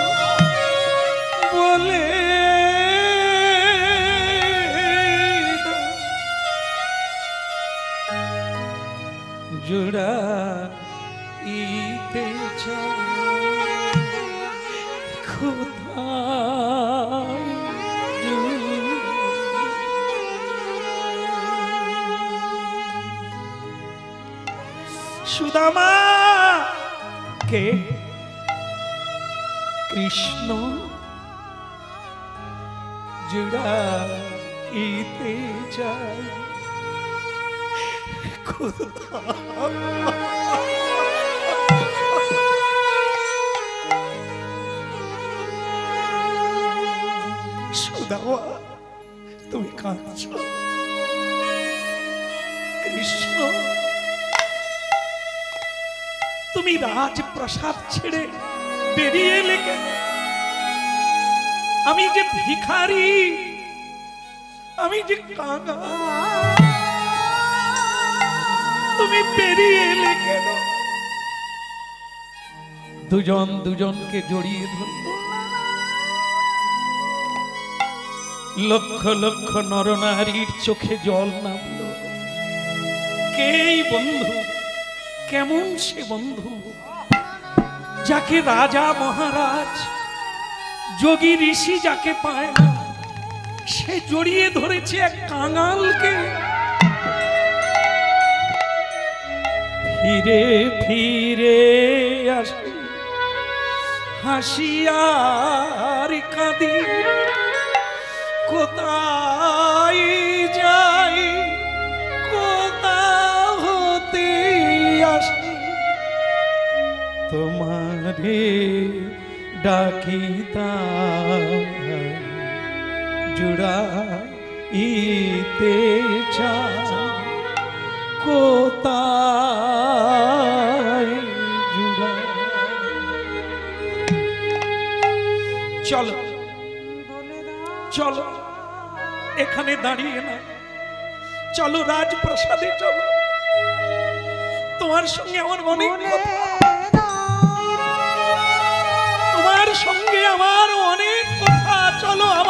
S1: বলে জুড়াইতে চাই কোথায় সুদামা কে কৃষ্ণ জুড়াইতে চাই সুদামা তুমি কাঁদছ কৃষ্ণ তুমি রাজপ্রাসাদ ছেড়ে বেরিয়ে এলে কেন? আমি যে ভিখারি, আমি যে কাঙাল, তুমি বেরিয়ে এলে কেন? দুজন দুজনকে জড়িয়ে ধরল, লক্ষ লক্ষ নরনারীর চোখে জল নামল। কেই বন্ধু, কেমন সে বন্ধু যাকে রাজা মহারাজ যোগী ঋষি যাকে পায় না, সে জড়িয়ে ধরেছে এক কাঙালকে। ফিরে ফিরে আসি হাসিয়ার কাঁদি, কোথায় যাই কোথা হতে আসি, তোমারে ডাকিতা জুড়াইতে চাই কোথায় জুড়া। চলো চলো, এখানে দাঁড়িয়ে না, চলো রাজপ্রাসাদে চলো, তোমার সঙ্গে আমার অনেক কথা, তোমার সঙ্গে আমার অনেক কথা। চলো আমার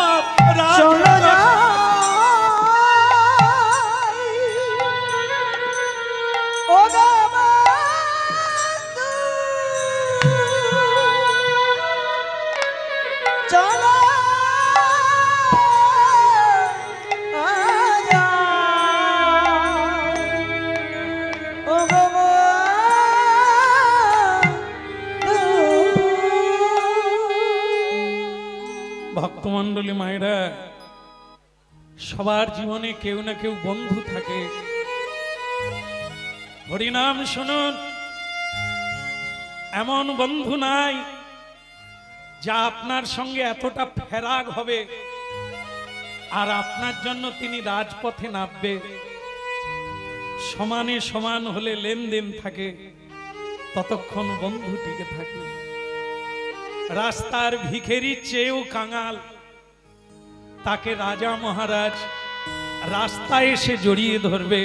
S1: ভক্তমণ্ডলী মায়েরা, সবার জীবনে কেউ না কেউ বন্ধু থাকে। হরিনাম শুনুন, এমন বন্ধু নাই যা আপনার সঙ্গে এতটা ফেরাগ হবে আর আপনার জন্য তিনি রাজপথে নামবে। সমানে সমান হলে লেনদেন থাকে, ততক্ষণ বন্ধু টিকে থাকে। রাস্তার ভিখেরি চেয়েও কাঙাল, তাকে রাজা মহারাজ রাস্তায় এসে জড়িয়ে ধরবে,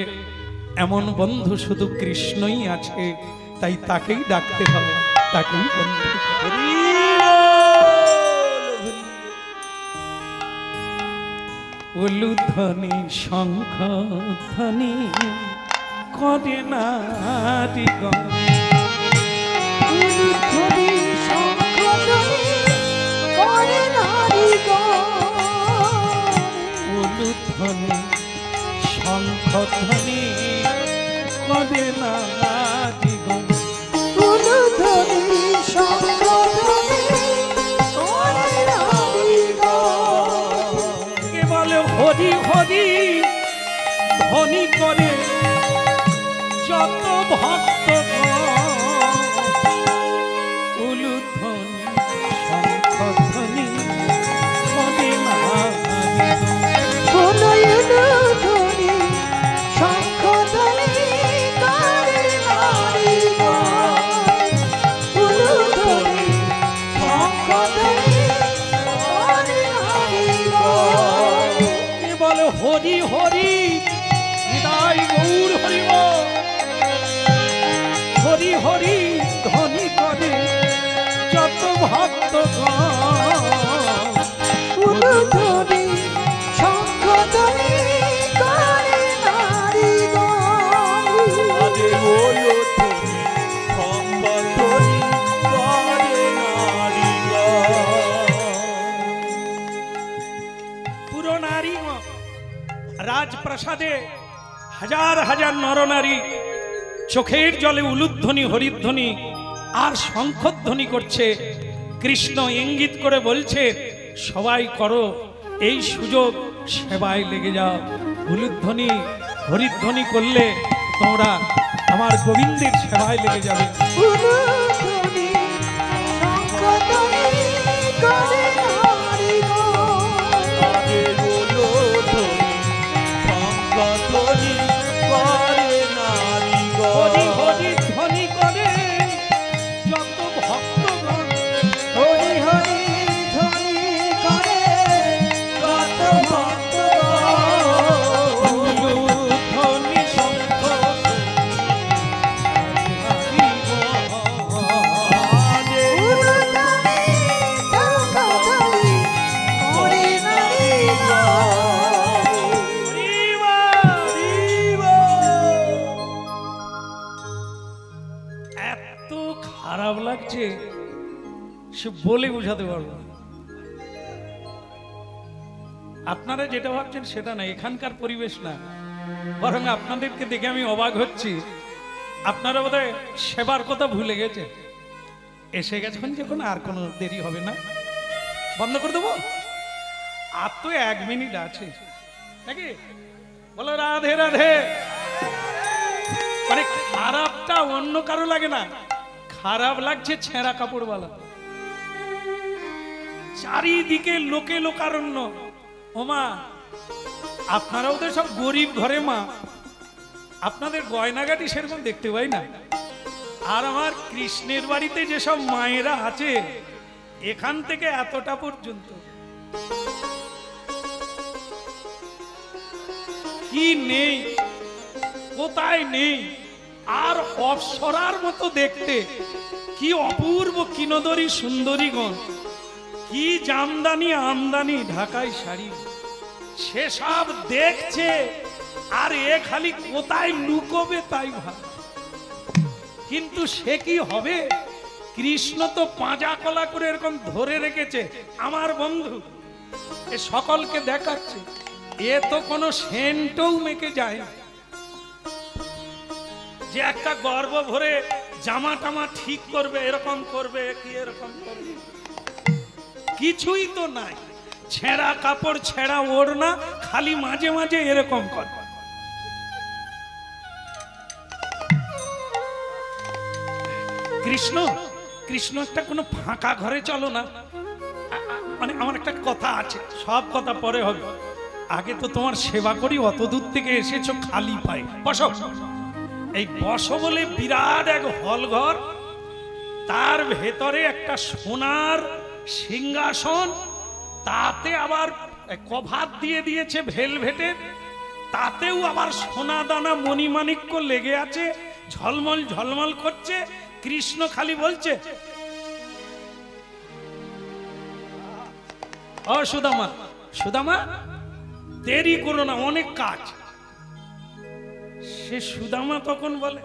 S1: এমন বন্ধু শুধু কৃষ্ণই আছে। তাই তাকেই ডাকতে হবে, তাকেই বন্ধু। উলুধ্বনি শঙ্খ ধ্বনি করে নারীগণ, উলুধ্বনি ধ্বনি শঙ্খ ধ্বনি করে নারী গণ।
S3: উলুধ্বনি শঙ্খ ধ্বনি করে নারী গণ।
S1: কে বলে হরি হরি ধ্বনি করে যত ভক্ত উলুধ্বনি শঙ্খ ধ্বনি করে নারী গণ।
S3: উলুধ্বনি শঙ্খ ধ্বনি করে নারী গণ। উলুধ্বনি শঙ্খ ধ্বনি করে নারী গণ।
S1: কে বলে হরি হরি হৃদয় গৌর হরিব হরি হরি ধ্বনি করে যত ভক্ত
S3: উলুধ্বনি শঙ্খ ধ্বনি করে নারী গণ।
S2: আরে উলুধ্বনি শঙ্খ ধ্বনি করে নারী গণ।
S1: পুরো নারী রাজপ্রাসাদে হাজার হাজার নরনারী চোখের জলে উলুধ্বনি হরিধ্বনি আর শঙ্খধ্বনি করছে। কৃষ্ণ ইঙ্গিত করে বলছে সবাই করো এই সুযোগ, সেবায় লেগে যাও। উলুধ্বনি হরিধ্বনি করলে তোমরা আমার গোবিন্দের সেবায় লেগে যাবে।
S3: উলুধ্বনি শঙ্খ ধ্বনি করে নারী গণ।
S2: আরে উলুধ্বনি শঙ্খ ধ্বনি করে নারী
S1: হরি
S2: গণ।
S1: হরি ধ্বনি করে যত ভক্তগণ
S3: হরি হরি ধ্বনি করে কত ভক্তগণ।
S1: উলুধ্বনি শঙ্খ
S2: আরে
S3: উলুধ্বনি শঙ্খ ধ্বনি করে নারী গণ।
S1: এত খারাপ লাগছে সে বলে বোঝাতে পারবো না। আপনারা যেটা ভাবছেন সেটা না, এখানকার পরিবেশ না, বরং আপনাদেরকে দেখে আমি অবাক হচ্ছি। আপনারা বোধহয় সেবার কথা ভুলে গেছেন। এসে গেছেন যখন আর কোনো দেরি হবে না, বন্ধ করে দেবো। আর তো 1 মিনিট আছে নাকি? বলো রাধে রাধে। মানে খারাপটা অন্য কারো লাগে না, খারাপ লাগছে ছেঁড়া কাপড়ওয়ালা। চারিদিকে লোকে লোকারণ্য। ওমা, আপনারাও তো সব গরিব ঘরে মা, আপনাদের গয়নাগাটি সেরকম দেখতে পাই না। আর আমার কৃষ্ণের বাড়িতে যেসব মায়েরা আছে এখান থেকে এতটা পর্যন্ত কি নেই, কোথায় নেই। আর অপ্সরার মতো দেখতে, কি অপূর্ব কিনদরি সুন্দরীগণ, কি জামদানি আমদানি ঢাকাই শাড়ি, সেসব দেখছে। আর এ খালি কোথায় লুকোবে তাই ভাব। কিন্তু সে কি হবে, কৃষ্ণ তো পাঁজা কলা করে এরকম ধরে রেখেছে আমার বন্ধু, এ সকলকে দেখাচ্ছে। এ তো কোনো সেন্টও মেখে যায় না যে একটা গর্ব ভরে জামা টামা ঠিক করবে, এরকম করবে কি এরকম করবে, কিছুই তো নাই। ছেঁড়া কাপড়, ছেঁড়া ওড়না, খালি মাঝে মাঝে এরকম করে। কৃষ্ণ কৃষ্ণ একটা কোনো ফাঁকা ঘরে চলো না। মানে আমার একটা কথা আছে, সব কথা পরে হবে, আগে তো তোমার সেবা করি। অত দূর থেকে এসেছো খালি পায়ে, বসো। এই বসো বলে বিরাট এক হল ঘর, তার ভেতরে একটা সোনার সিংহাসন, তাতে আবার কভার দিয়ে দিয়েছে ভেলভেটের, তাতেও আবার সোনা দানা মণিমাণিক্য লেগে আছে, ঝলমল ঝলমল করছে। কৃষ্ণ খালি বলছে, ও সুদামা সুদামা দেরি করো না, অনেক কাজ। সে সুদামা তখন বলে,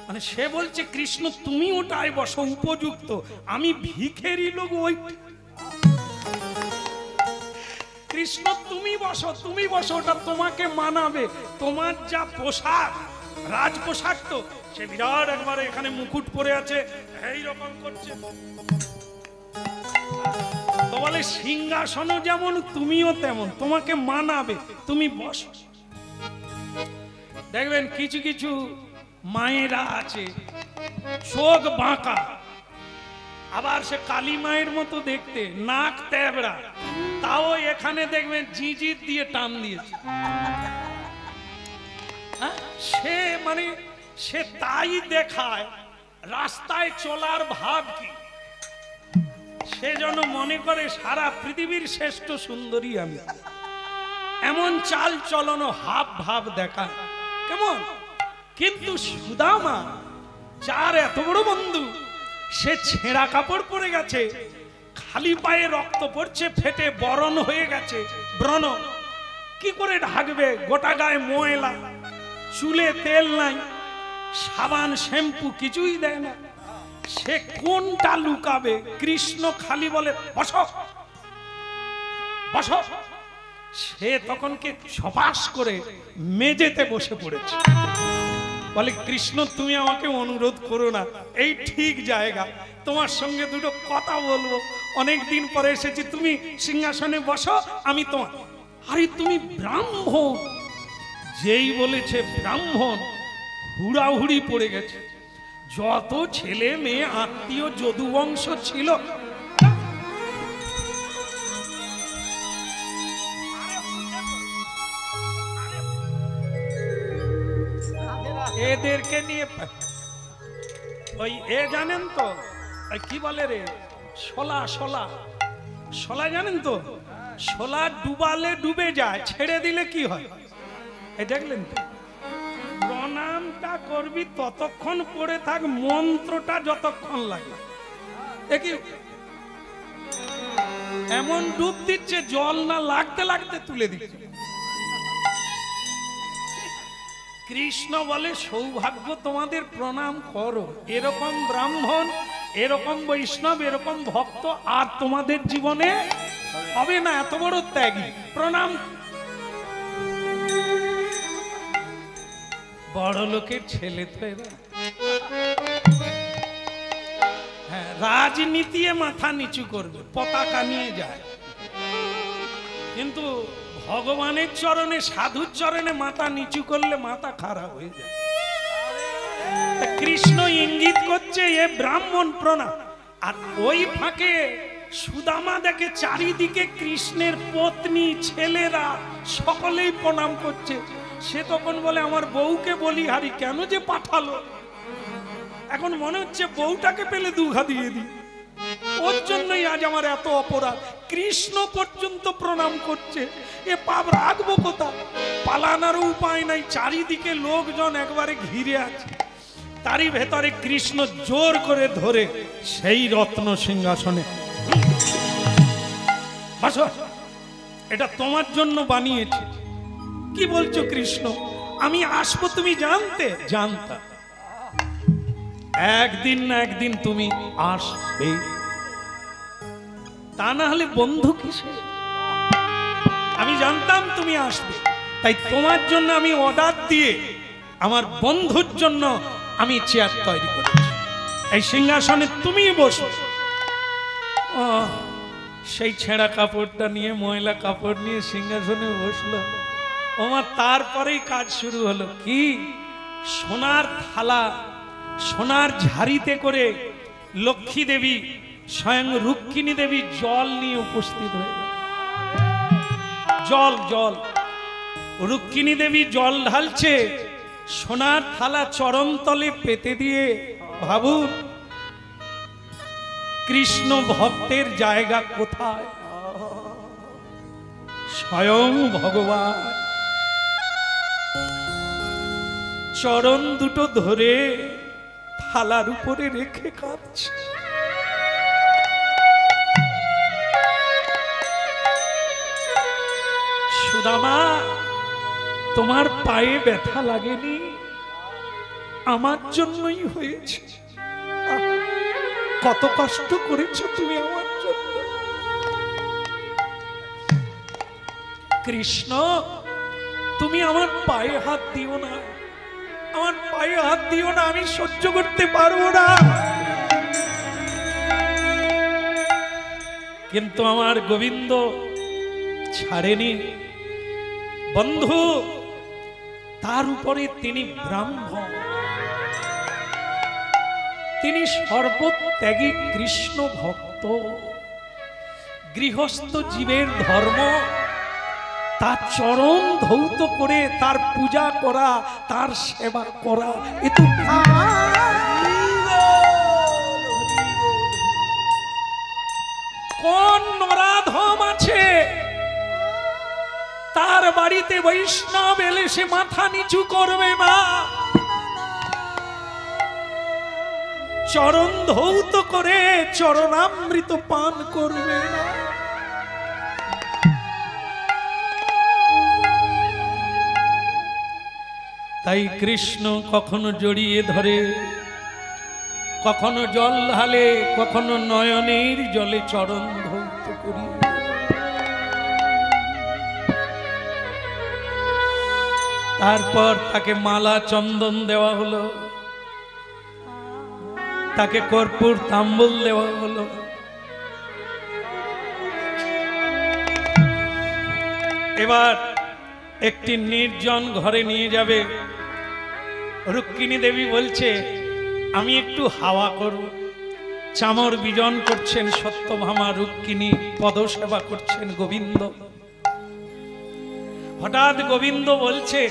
S1: মানে সে বলছে কৃষ্ণ তুমি ওটায় বসো, উপযুক্ত, আমি ভিখেরি লোক। ওই কৃষ্ণ তুমি বসো, ওটা তোমাকে মানাবে। তোমার যা পোশাক, রাজ পোশাক, তো সে বিরাট একবারে এখানে মুকুট পরে আছে, এইরকম করছে। তো বলে সিংহাসনও যেমন তুমিও তেমন, তোমাকে মানাবে, তুমি বসো। দেখবেন কিছু কিছু মায়েরা আছে চোখ বাঁকা, আবার সে কালী মায়ের মতো দেখতে, নাক তেবড়া, তাও এখানে দেখবেন জিজির দিয়ে টান দিয়েছে। সে মানে সে তাই দেখায়, রাস্তায় চলার ভাব কি, সে যেন মনে করে সারা পৃথিবীর শ্রেষ্ঠ সুন্দরী আমি, এমন চাল চলন হাব ভাব দেখায় কেমন। কিন্তু সুদামা, যার এত বড় বন্ধু, সে ছেঁড়া কাপড় পরে গেছে, খালি পায়ে রক্ত পড়ছে, ফেটে বরণ হয়ে গেছে, ব্রণ কি করে ঢাকবে, গোটা গায়ে ময়লা, চুলে তেল নাই, সাবান শ্যাম্পু কিছুই দেয় না, সে কোনটা লুকাবে? কৃষ্ণ খালি বলে বসো বসো, সে তখন কে ছপাস করে মেঝেতে বসে পড়েছে। বলে কৃষ্ণ তুমি আমাকে অনুরোধ করো না, এই ঠিক জায়গা, তোমার সঙ্গে দুটো কথা বলবো, অনেক দিন পরে এসেছি, তুমি সিংহাসনে বসো, আমি তোমার। আরে তুমি ব্রাহ্মণ, যেই বলেছে ব্রাহ্মণ, হুড়াহুড়ি পড়ে গেছে। যত ছেলে মেয়ে আত্মীয় যদুবংশ ছিল, এদেরকে নিয়ে ওই জানেন তো কি বলে রে, শোলা, শোলা, শোলা জানেন তো, শোলা ডুবালে ডুবে যায়, ছেড়ে দিলে কি হয়? এই দেখলেন তো, প্রণামটা করবি ততক্ষণ পড়ে থাক, মন্ত্রটা যতক্ষণ লাগে, এমন ডুব দিচ্ছে, জল না লাগতে লাগতে তুলে দিচ্ছে। কৃষ্ণ বলে সৌভাগ্য তোমাদের, প্রণাম করো, এরকম ব্রাহ্মণ, এরকম বৈষ্ণব, এরকম ভক্ত আর তোমাদের জীবনে হবে না, এত বড় ত্যাগী। প্রণাম। বড় লোকের ছেলে তো এরা, হ্যাঁ, রাজনীতি মাথা নিচু করবে, পতাকা নিয়ে যায়, কিন্তু ভগবানের চরণে, সাধুর চরণে মাথা নিচু করলে মাথা খারাপ হয়ে যায়। কৃষ্ণ ইঙ্গিত করছে এ ব্রাহ্মণ প্রণাম। আর ওই ফাঁকে সুদামা দেখে চারিদিকে কৃষ্ণের পত্নী, ছেলেরা সকলেই প্রণাম করছে। সে তখন বলে আমার বউকে বলি হারি, কেন যে পাঠালো, এখন মনে হচ্ছে বউটাকে পেলে দুঘা দিয়ে দিই, ওর জন্যই আজ আমার এত অপরাধ। কৃষ্ণ পর্যন্ত প্রণাম করছে, এ পাপ রাখবো কোথায়? পালানোর উপায় নাই, চারিদিকে লোকজন একবারে ঘিরে আছে, তারই ভেতরে কৃষ্ণ জোর করে ধরে সেই রত্ন সিংহাসনে, বসো, এটা তোমার জন্য বানিয়েছে। কি বলছো কৃষ্ণ? আমি আসবো তুমি জানতে? জানতাম একদিন না একদিন তুমি আসবে, তা না হলে বন্ধু কিসে? আমি জানতাম তুমি আসবে, তাই তোমার জন্য আমি অর্ডার দিয়ে আমার বন্ধুর জন্য আমি চেয়ার তৈরি করেছি, এই সিংহাসনে তুমি বসো। সেই ছেঁড়া কাপড়টা নিয়ে, ময়লা কাপড় নিয়ে সিংহাসনে বসলো। আমার তারপরেই কাজ শুরু হলো। কি? সোনার থালা, সোনার ঝাড়িতে করে লক্ষ্মী দেবী, স্বয়ং রুক্মিণী দেবী জল নিয়ে উপস্থিত হয়ে গেল। জল, জল, রুক্মিণী দেবী জল ঢালছে, সোনার থালা চরণ তলে পেতে দিয়ে। ভাবুন কৃষ্ণ ভক্তের জায়গা কোথায়? স্বয়ং ভগবান চরণ দুটো ধরে থালার উপরে রেখে কাঁদছে। সুদামা, তোমার পায়ে ব্যথা লাগেনি? আমার জন্যই হয়েছে। কত কষ্ট করেছো তুমি আমার জন্য। কৃষ্ণ তুমি আমার পায়ে হাত দিও না, আমার পায়ে হাত দিও না, আমি সহ্য করতে পারবো না। কিন্তু আমার গোবিন্দ ছাড়েনি বন্ধু, তার উপরে তিনি ব্রাহ্মণ, তিনি সর্বত্যাগী কৃষ্ণ ভক্ত। গৃহস্থ জীবের ধর্ম তার চরণ ধৌত করে তার পূজা করা, তার সেবা করা। এ তো কোন নরাধম আছে তার বাড়িতে বৈষ্ণব এলে সে মাথা নিচু করবে না, চরণ ধৌত করে চরণামৃত পান করবে না। তাই কৃষ্ণ কখনো জড়িয়ে ধরে, কখনো জল ঢালে, কখনো নয়নের জলে চরণ ধৌত করি। তারপর তাকে মালা চন্দন দেওয়া হলো, তাকে কর্পূর তাম্বুল দেওয়া হলো। এবার একটি নির্জন ঘরে নিয়ে যাবে। রুক্মিণী দেবী বলছে আমি একটু হাওয়া করব। চামর বিজন করছেন সত্যভামা, রুক্মিণী পদসেবা করছেন গোবিন্দ। হঠাৎ গোবিন্দ বলছে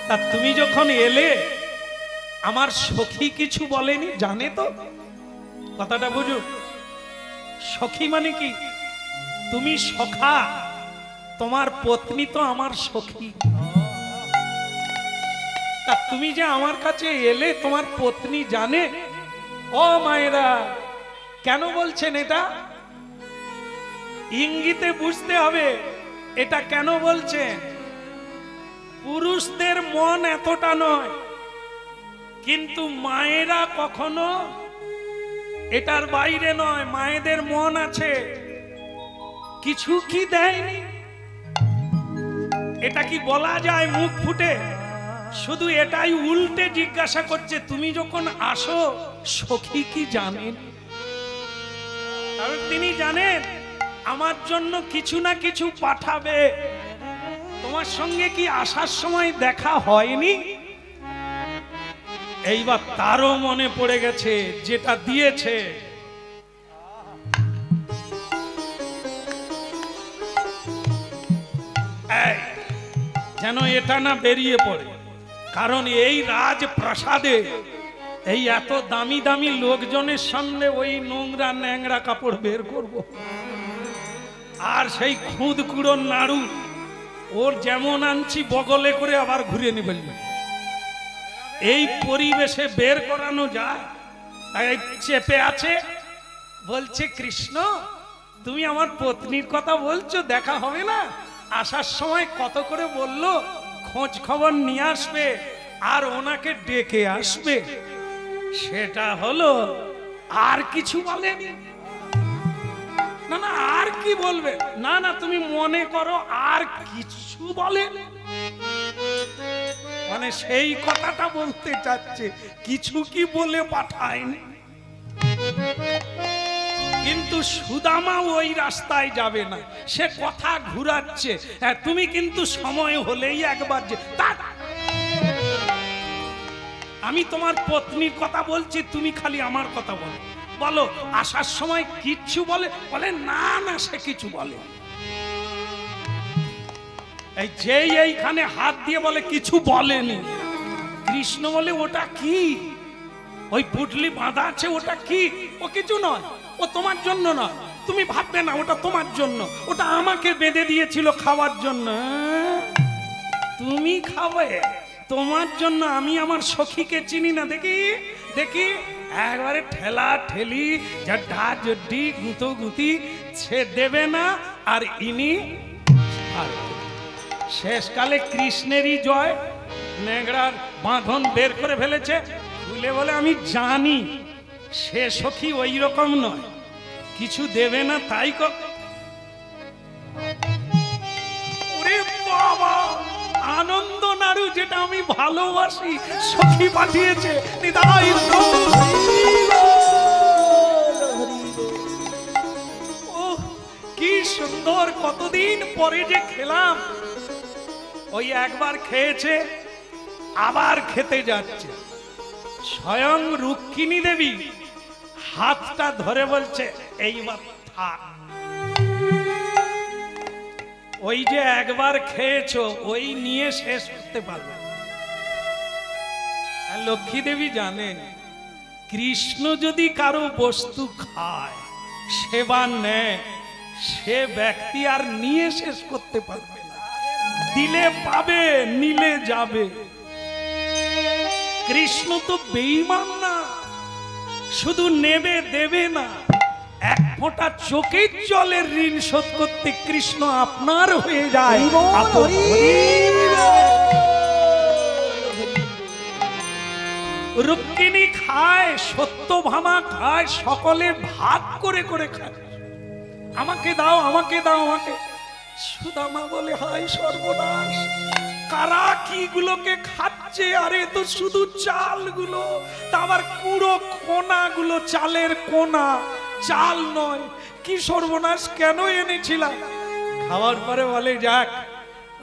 S1: তা তুমি যখন এলে আমার সখী কিছু বলেনি? জানে তো, কথাটা বুঝো। সখী মানে কি? তুমি সখা, তোমার পত্নী তো আমার সখী। তা তুমি যে আমার কাছে এলে তোমার পত্নী জানে? ও মায়েরা, কেন বলছেন এটা? ইঙ্গিতে বুঝতে হবে এটা কেন বলছেন। পুরুষদের মন এতটা নয়, কিন্তু মায়েরা কখনো এটার বাইরে নয়। মায়েদের মন আছে, কিছু কি দেয়নি এটা কি বলা যায় মুখ ফুটে? শুধু এটাই উল্টে জিজ্ঞাসা করছে তুমি যখন আসো সখী কি জানেন? তিনি জানেন আমার জন্য কিছু না কিছু পাঠাবে। তোমার সঙ্গে কি আসার সময় দেখা হয়নি? এইবার তারও মনে পড়ে গেছে যেটা দিয়েছে। যেন এটা না বেরিয়ে পড়ে, কারণ এই রাজপ্রাসাদে এই এত দামি দামি লোকজনের সামনে ওই নোংরা ন্যাংরা কাপড় বের করব, আর সেই খুদ কুড়ো নাড়ু ওর যেমন আনছি বগলে করে আবার ঘুরিয়ে নিবে। এই পরিবেশে বের করানো যায়? চেপে আছে, বলছে কৃষ্ণ তুমি আমার পত্নীর কথা বলছো, দেখা হবে না? আসার সময় কত করে বললো খোঁজ খবর নিয়ে আসবে আর ওনাকে ডেকে আসবে, সেটা হলো। আর কিছু বলেনি? না না, আর কি বলবে? না না, তুমি মনে করো আর কিছু বলে, মানে সেই কথাটা বলতে চাচ্ছে, কিছু কি বলে পাঠায়নি। কিন্তু সুদামা ওই রাস্তায় যাবে না, সে কথা ঘুরাচ্ছে। তুমি কিন্তু সময় হলেই একবার যে আমি তোমার পত্নীর কথা বলছি, তুমি খালি আমার কথা বলো। বলো আসার সময় কিচ্ছু বলে? বলে না না, সে কিছু বলে। এই যেই এইখানে হাত দিয়ে বলে কিছু বলেনি, কৃষ্ণ বলে ওটা কি? ওই পুটলি বাঁধা আছে, ওটা কি? ও কিছু নয়, ও তোমার জন্য নয়, তুমি ভাববে না ওটা তোমার জন্য, ওটা আমাকে বেঁধে দিয়েছিল খাওয়ার জন্য। তুমি খাবে তোমার জন্য? আমি আমার সখীকে চিনি না? দেখি দেখি, একবারে ঠেলা ঠেলি, জড্ডা জড্ডি, গুঁতো গুঁতি, সে দেবে না। আর ইনি শেষকালে কৃষ্ণেরই জয়, নেংড়ার বাঁধন বের করে ফেলেছে, খুলে বলে আমি জানি সে সখী ওই রকম নয়, কিছু দেবে না, তাই আনন্দ নাড়ু যেটা আমি ভালোবাসি সখী পাঠিয়েছে। নিতাই ও কি সুন্দর, কতদিন পরে যে খেলাম। ওই একবার খেয়েছে, আবার খেতে যাচ্ছে। স্বয়ং রুক্মিণী দেবী হাতটা ধরে বলছে এইবার থাক, ওই যে একবার খেয়েছো ওই নিয়ে শেষ করতে পারবে। লক্ষ্মী দেবী জানেন কৃষ্ণ যদি কারো বস্তু খায়, সেবা নেয়, সে ব্যক্তি আর নিয়ে শেষ করতে পারবে না। দিলে পাবে, নিলে যাবে। কৃষ্ণ তো বেঈমান না, শুধু নেবে দেবে না, এক ফোঁটা চোখের জলের ঋণ শোধ করতে কৃষ্ণ আপনার হয়ে যায়। রুক্মিণী খায়, সত্যভামা খায়, সকলে ভাগ করে করে খায়। আমাকে দাও, আমাকে দাও, আমাকে। সুদামা বলে হায় সর্বনাশ, কারা কি গুলোকে খাচ্ছে? আরে তো শুধু চালগুলো, তা আবার কুড়ো কোনা গুলো, চালের কোনা, চাল নয়। কি সর্বনাশ, কেন এনেছিলাম? খাওয়ার পরে বলে যাক,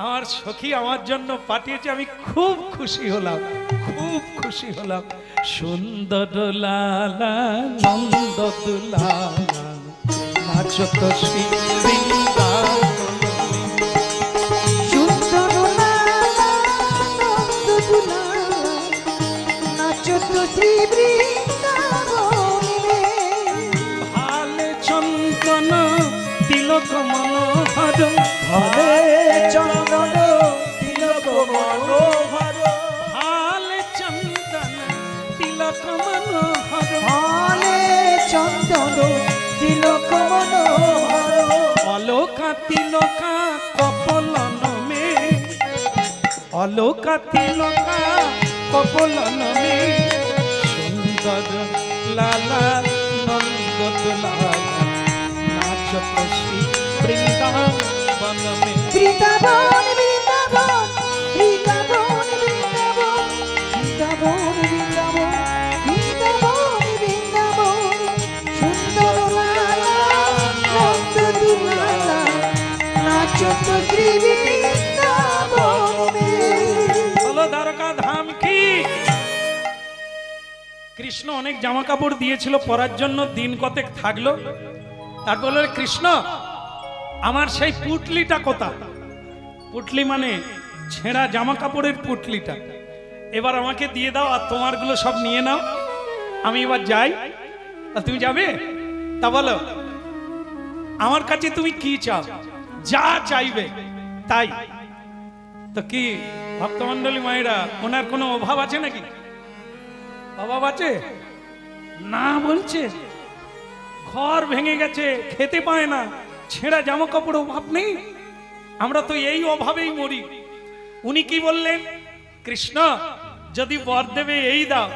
S1: আমার সখী আমার জন্য পাঠিয়েছে, আমি খুব খুশি হলাম, খুব খুশি হলাম। সুন্দর লালা নন্দ দুলালা নাচত শ্রী বৃন্দাবন। ভালে চন্দন তিলক মনোহর,
S3: ভালে চন্দন তিলক মনোহর,
S1: ভালে চন্দন তিলক মনোহর,
S3: ভালে চন্দন তিলক মনোহর,
S1: অলোকা তিলকা কপলন মে, অলোকা তিলকা কপলন মে, সুন্দর লালা নন্দ দুলালা নাচত শ্রী বৃন্দাবন মে।
S3: বৃন্দাবন বৃন্দাবন বৃন্দাবন বৃন্দাবন বৃন্দাবন বৃন্দাবন বৃন্দাবন, সুন্দর লালা নন্দ দুলালা নাচত শ্রী বৃন্দাবনে।
S1: বলো দ্বারকা ধাম কি। কৃষ্ণ অনেক জামা কাপড় দিয়েছিল পরার জন্য, দিন কতেক থাকলো, তারপর বলল কৃষ্ণ আমার সেই পুটলিটা কোথায়? পুটলি মানে ছেঁড়া জামা কাপড়ের পুটলিটা, এবার আমাকে দিয়ে দাও, আর তোমারগুলো সব নিয়ে নাও, আমি এবার যাই। আর তুমি যাবে? তা বলো আমার কাছে তুমি কি চাও? যা চাইবে তাই। তো কি ভক্তমন্ডলী মায়েরা, ওনার কোনো অভাব আছে নাকি? অভাব আছে না, বলছে ঘর ভেঙে গেছে, খেতে পায় না, ছেঁড়া জামা কাপড় অভাব নেই, আমরা তো এই অভাবেই মরি। উনি কি বললেন? কৃষ্ণ যদি বর দেবে এই দাও,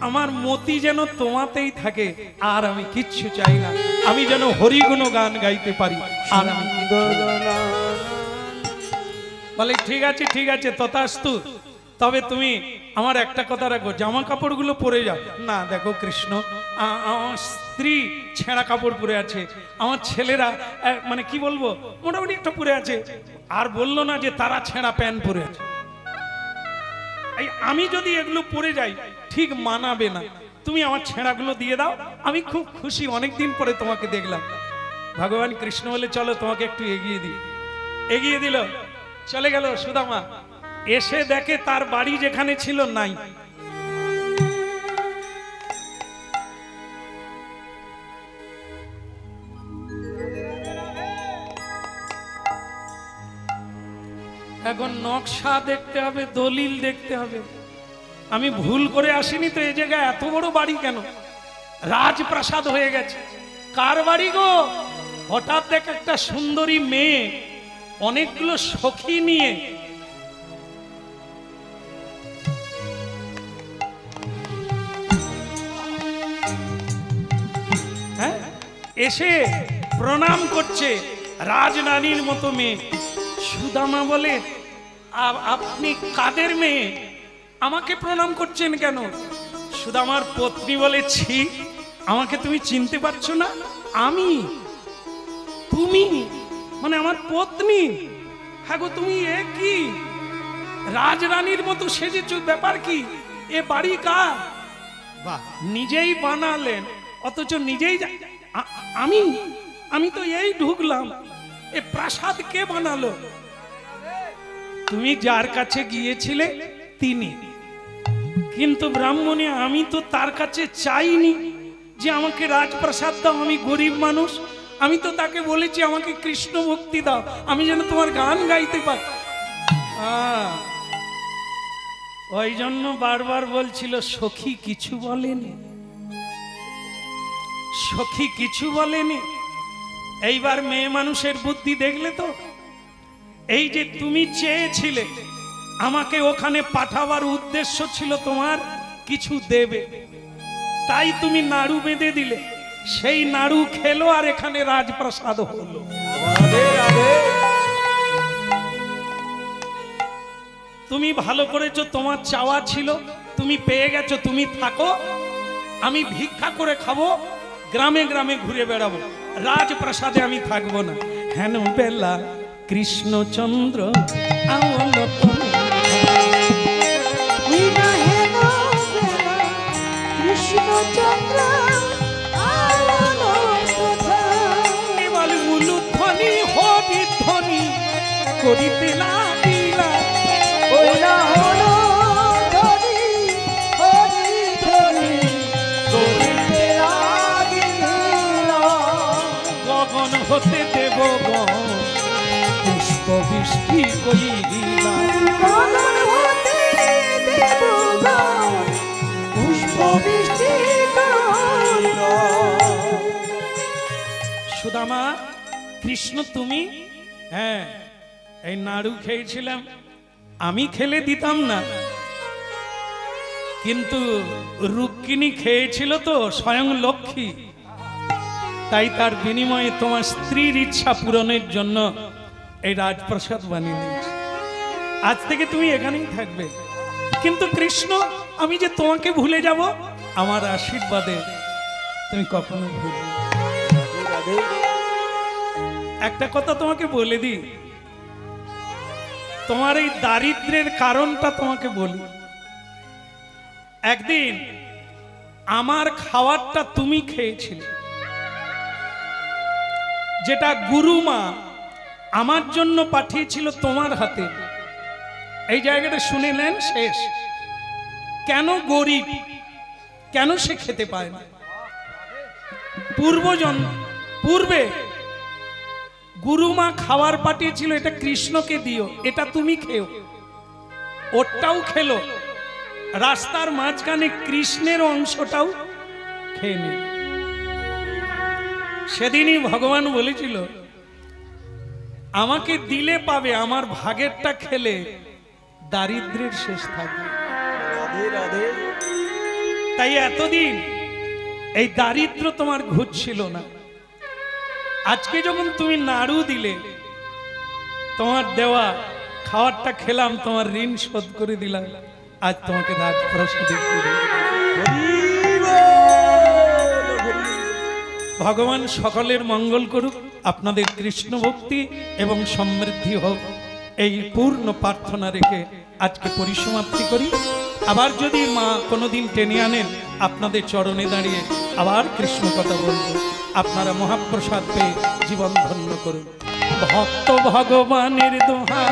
S1: আমার মতি যেন তোমাতেই থাকে, আর আমি কিচ্ছু চাই না, আমি যেন হরিগুণ গান গাইতে পারি, আর আমি কিচ্ছু না। বলে ঠিক আছে ঠিক আছে, তথাস্তু। তবে তুমি আমার একটা কথা রাখো, জামা কাপড়গুলো পরে যাও না। দেখো কৃষ্ণ, আমার স্ত্রী ছেঁড়া কাপড় পরে আছে, আমার ছেলেরা মানে কি বলবো মোটামুটি একটা পরে আছে, আর বললো না যে তারা ছেঁড়া প্যান্ট পরে আছে। এই আমি যদি এগুলো পরে যাই ঠিক মানাবে না, তুমি আমার ছেঁড়াগুলো দিয়ে দাও, আমি খুব খুশি, অনেকদিন পরে তোমাকে দেখলাম। ভগবান কৃষ্ণ বলে চলো তোমাকে একটু এগিয়ে দিই। এগিয়ে দিল, চলে গেল সুদামা। এসে দেখে তার বাড়ি যেখানে ছিল নাই। এখন নকশা দেখতে হবে, দলিল দেখতে হবে। আমি ভুল করে আসিনি তো, এই জায়গায় এত বড় বাড়ি কেন? রাজপ্রাসাদ হয়ে গেছে। কার বাড়ি গো? হঠাৎ দেখ একটা সুন্দরী মেয়ে অনেকগুলো সখী নিয়ে এসে প্রণাম করছে, রাজরানীর মতো মেয়ে। সুদামা বলে আপনি কাদের মেয়ে? আমাকে প্রণাম করছেন কেন? শুধু আমার পত্নী বলেছি, আমাকে তুমি চিনতে পারছো না? আমি, তুমি মানে আমার পত্নী। হ্যাঁ গো, তুমি এ কি রাজরানীর মতো সেজেছো, ব্যাপার কি? এ বাড়ি কার? বাহ, নিজেই বানালেন, অথচ নিজেই আমি আমি তো এই ঢুকলাম, এ প্রাসাদ কে বানালো? তুমি যার কাছে গিয়েছিলে তিনি, কিন্তু ব্রাহ্মণে আমি তো তার কাছে চাইনি যে আমাকে রাজপ্রাসাদ দাও, আমি গরিব মানুষ। আমি তো তাকে বলেছি আমাকে কৃষ্ণ ভক্তি দাও, আমি যেন তোমার গান গাইতে পারি। ওই জন্য বারবার বলছিল সখী কিছু বলেনি, সখী কিছু বলেনি। এইবার মেয়ে মানুষের বুদ্ধি দেখলে তো? এই যে তুমি চেয়েছিলে আমাকে ওখানে পাঠাবার উদ্দেশ্য ছিল তোমার কিছু দেবে, তাই তুমি নাড়ু বেঁধে দিলে, সেই নাড়ু খেলো আর এখানে রাজপ্রাসাদ হলো। তুমি ভালো করেছো, তোমার চাওয়া ছিল, তুমি পেয়ে গেছো, তুমি থাকো, আমি ভিক্ষা করে খাবো, গ্রামে গ্রামে ঘুরে বেড়াবো, রাজপ্রাসাদে আমি থাকবো না। হেন বেলা কৃষ্ণচন্দ্র আমল
S3: কৃষ্ণচন্দ্র
S1: এবার উলুধ্বনি হরিধ্বনি করিতে লাগিলা,
S3: ওলা হলো ধরি হরি ধরি করিতে লাগিল।
S1: গগন হতে দেবগণ পুষ্প বৃষ্টি করিলা,
S3: গগন হতে দেবগণ পুষ্প বৃষ্টি করিল।
S1: সুদামা, কৃষ্ণ তুমি? হ্যাঁ, এই নাড়ু খেয়েছিলাম, আমি খেলে দিতাম না, কিন্তু রুক্মিণী খেয়েছিল তো, স্বয়ং লক্ষ্মী, তাই তার বিনিময়ে তোমার স্ত্রীর ইচ্ছা পূরণের জন্য এই রাজপ্রাসাদ বানিয়ে দিয়েছি। আজ থেকে তুমি এখানেই থাকবে। কিন্তু কৃষ্ণ, আমি যে তোমাকে ভুলে যাব, আমার আশীর্বাদে তুমি কখনো ভুলবে না। একটা কথা তোমাকে বলে দিই, তোমার এই দারিদ্র্যের কারণটা তোমাকে বলি। একদিন আমার খাবারটা তুমি খেয়েছিলে, যেটা গুরুমা আমার জন্য পাঠিয়েছিল তোমার হাতে। এই জায়গাটা শুনিলেন শেষ। কেন গরিব, কেন সে খেতে পায় না? পূর্বে গুরুমা খাবার পাঠিয়েছিল, এটা কৃষ্ণকে দিও, এটা তুমি খেও, ওটাও খেলো, রাস্তার মাঝখানে কৃষ্ণের অংশটাও খেয়ে নিল। সেদিনই ভগবান বলেছিল আমাকে দিলে পাবে, আমার ভাগেরটা খেলে দারিদ্র্যের শেষ থাকবে। তাই এতদিন এই দারিদ্র তোমার ঘুরছিল না। আজকে যখন তুমি নাড়ু দিলে, তোমার দেওয়া খাবারটা খেলাম, তোমার ঋণ শোধ করে দিলাম, আজ তোমাকে রাজপ্রাসাদে ফিরে। ভগবান সকলের মঙ্গল করুক, আপনাদের কৃষ্ণ ভক্তি এবং সমৃদ্ধি হোক, এই পূর্ণ প্রার্থনা রেখে আজকে পরিসমাপ্তি করি। আবার যদি মা কোনোদিন টেনে আনেন, আপনাদের চরণে দাঁড়িয়ে আবার কৃষ্ণ কথা বলবো। আপনারা মহাপ্রসাদ পেয়ে জীবন ধন্য করুন। ভক্ত ভগবানের দোহা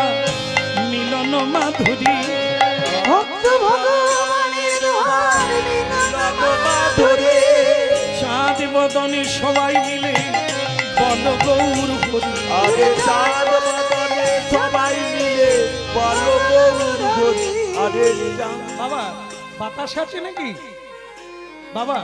S1: মিলন মাধুরী,
S3: ভক্ত ভগবানের দোহার মিলন মাধুরী,
S1: চাঁদ বদনে সবাই মিলে বল গৌর হরি।
S2: আরে চাঁদ বদনে সবাই মিলে বল গৌর হরি। আরে
S1: বাবা বাতাস আছে নাকি বাবা?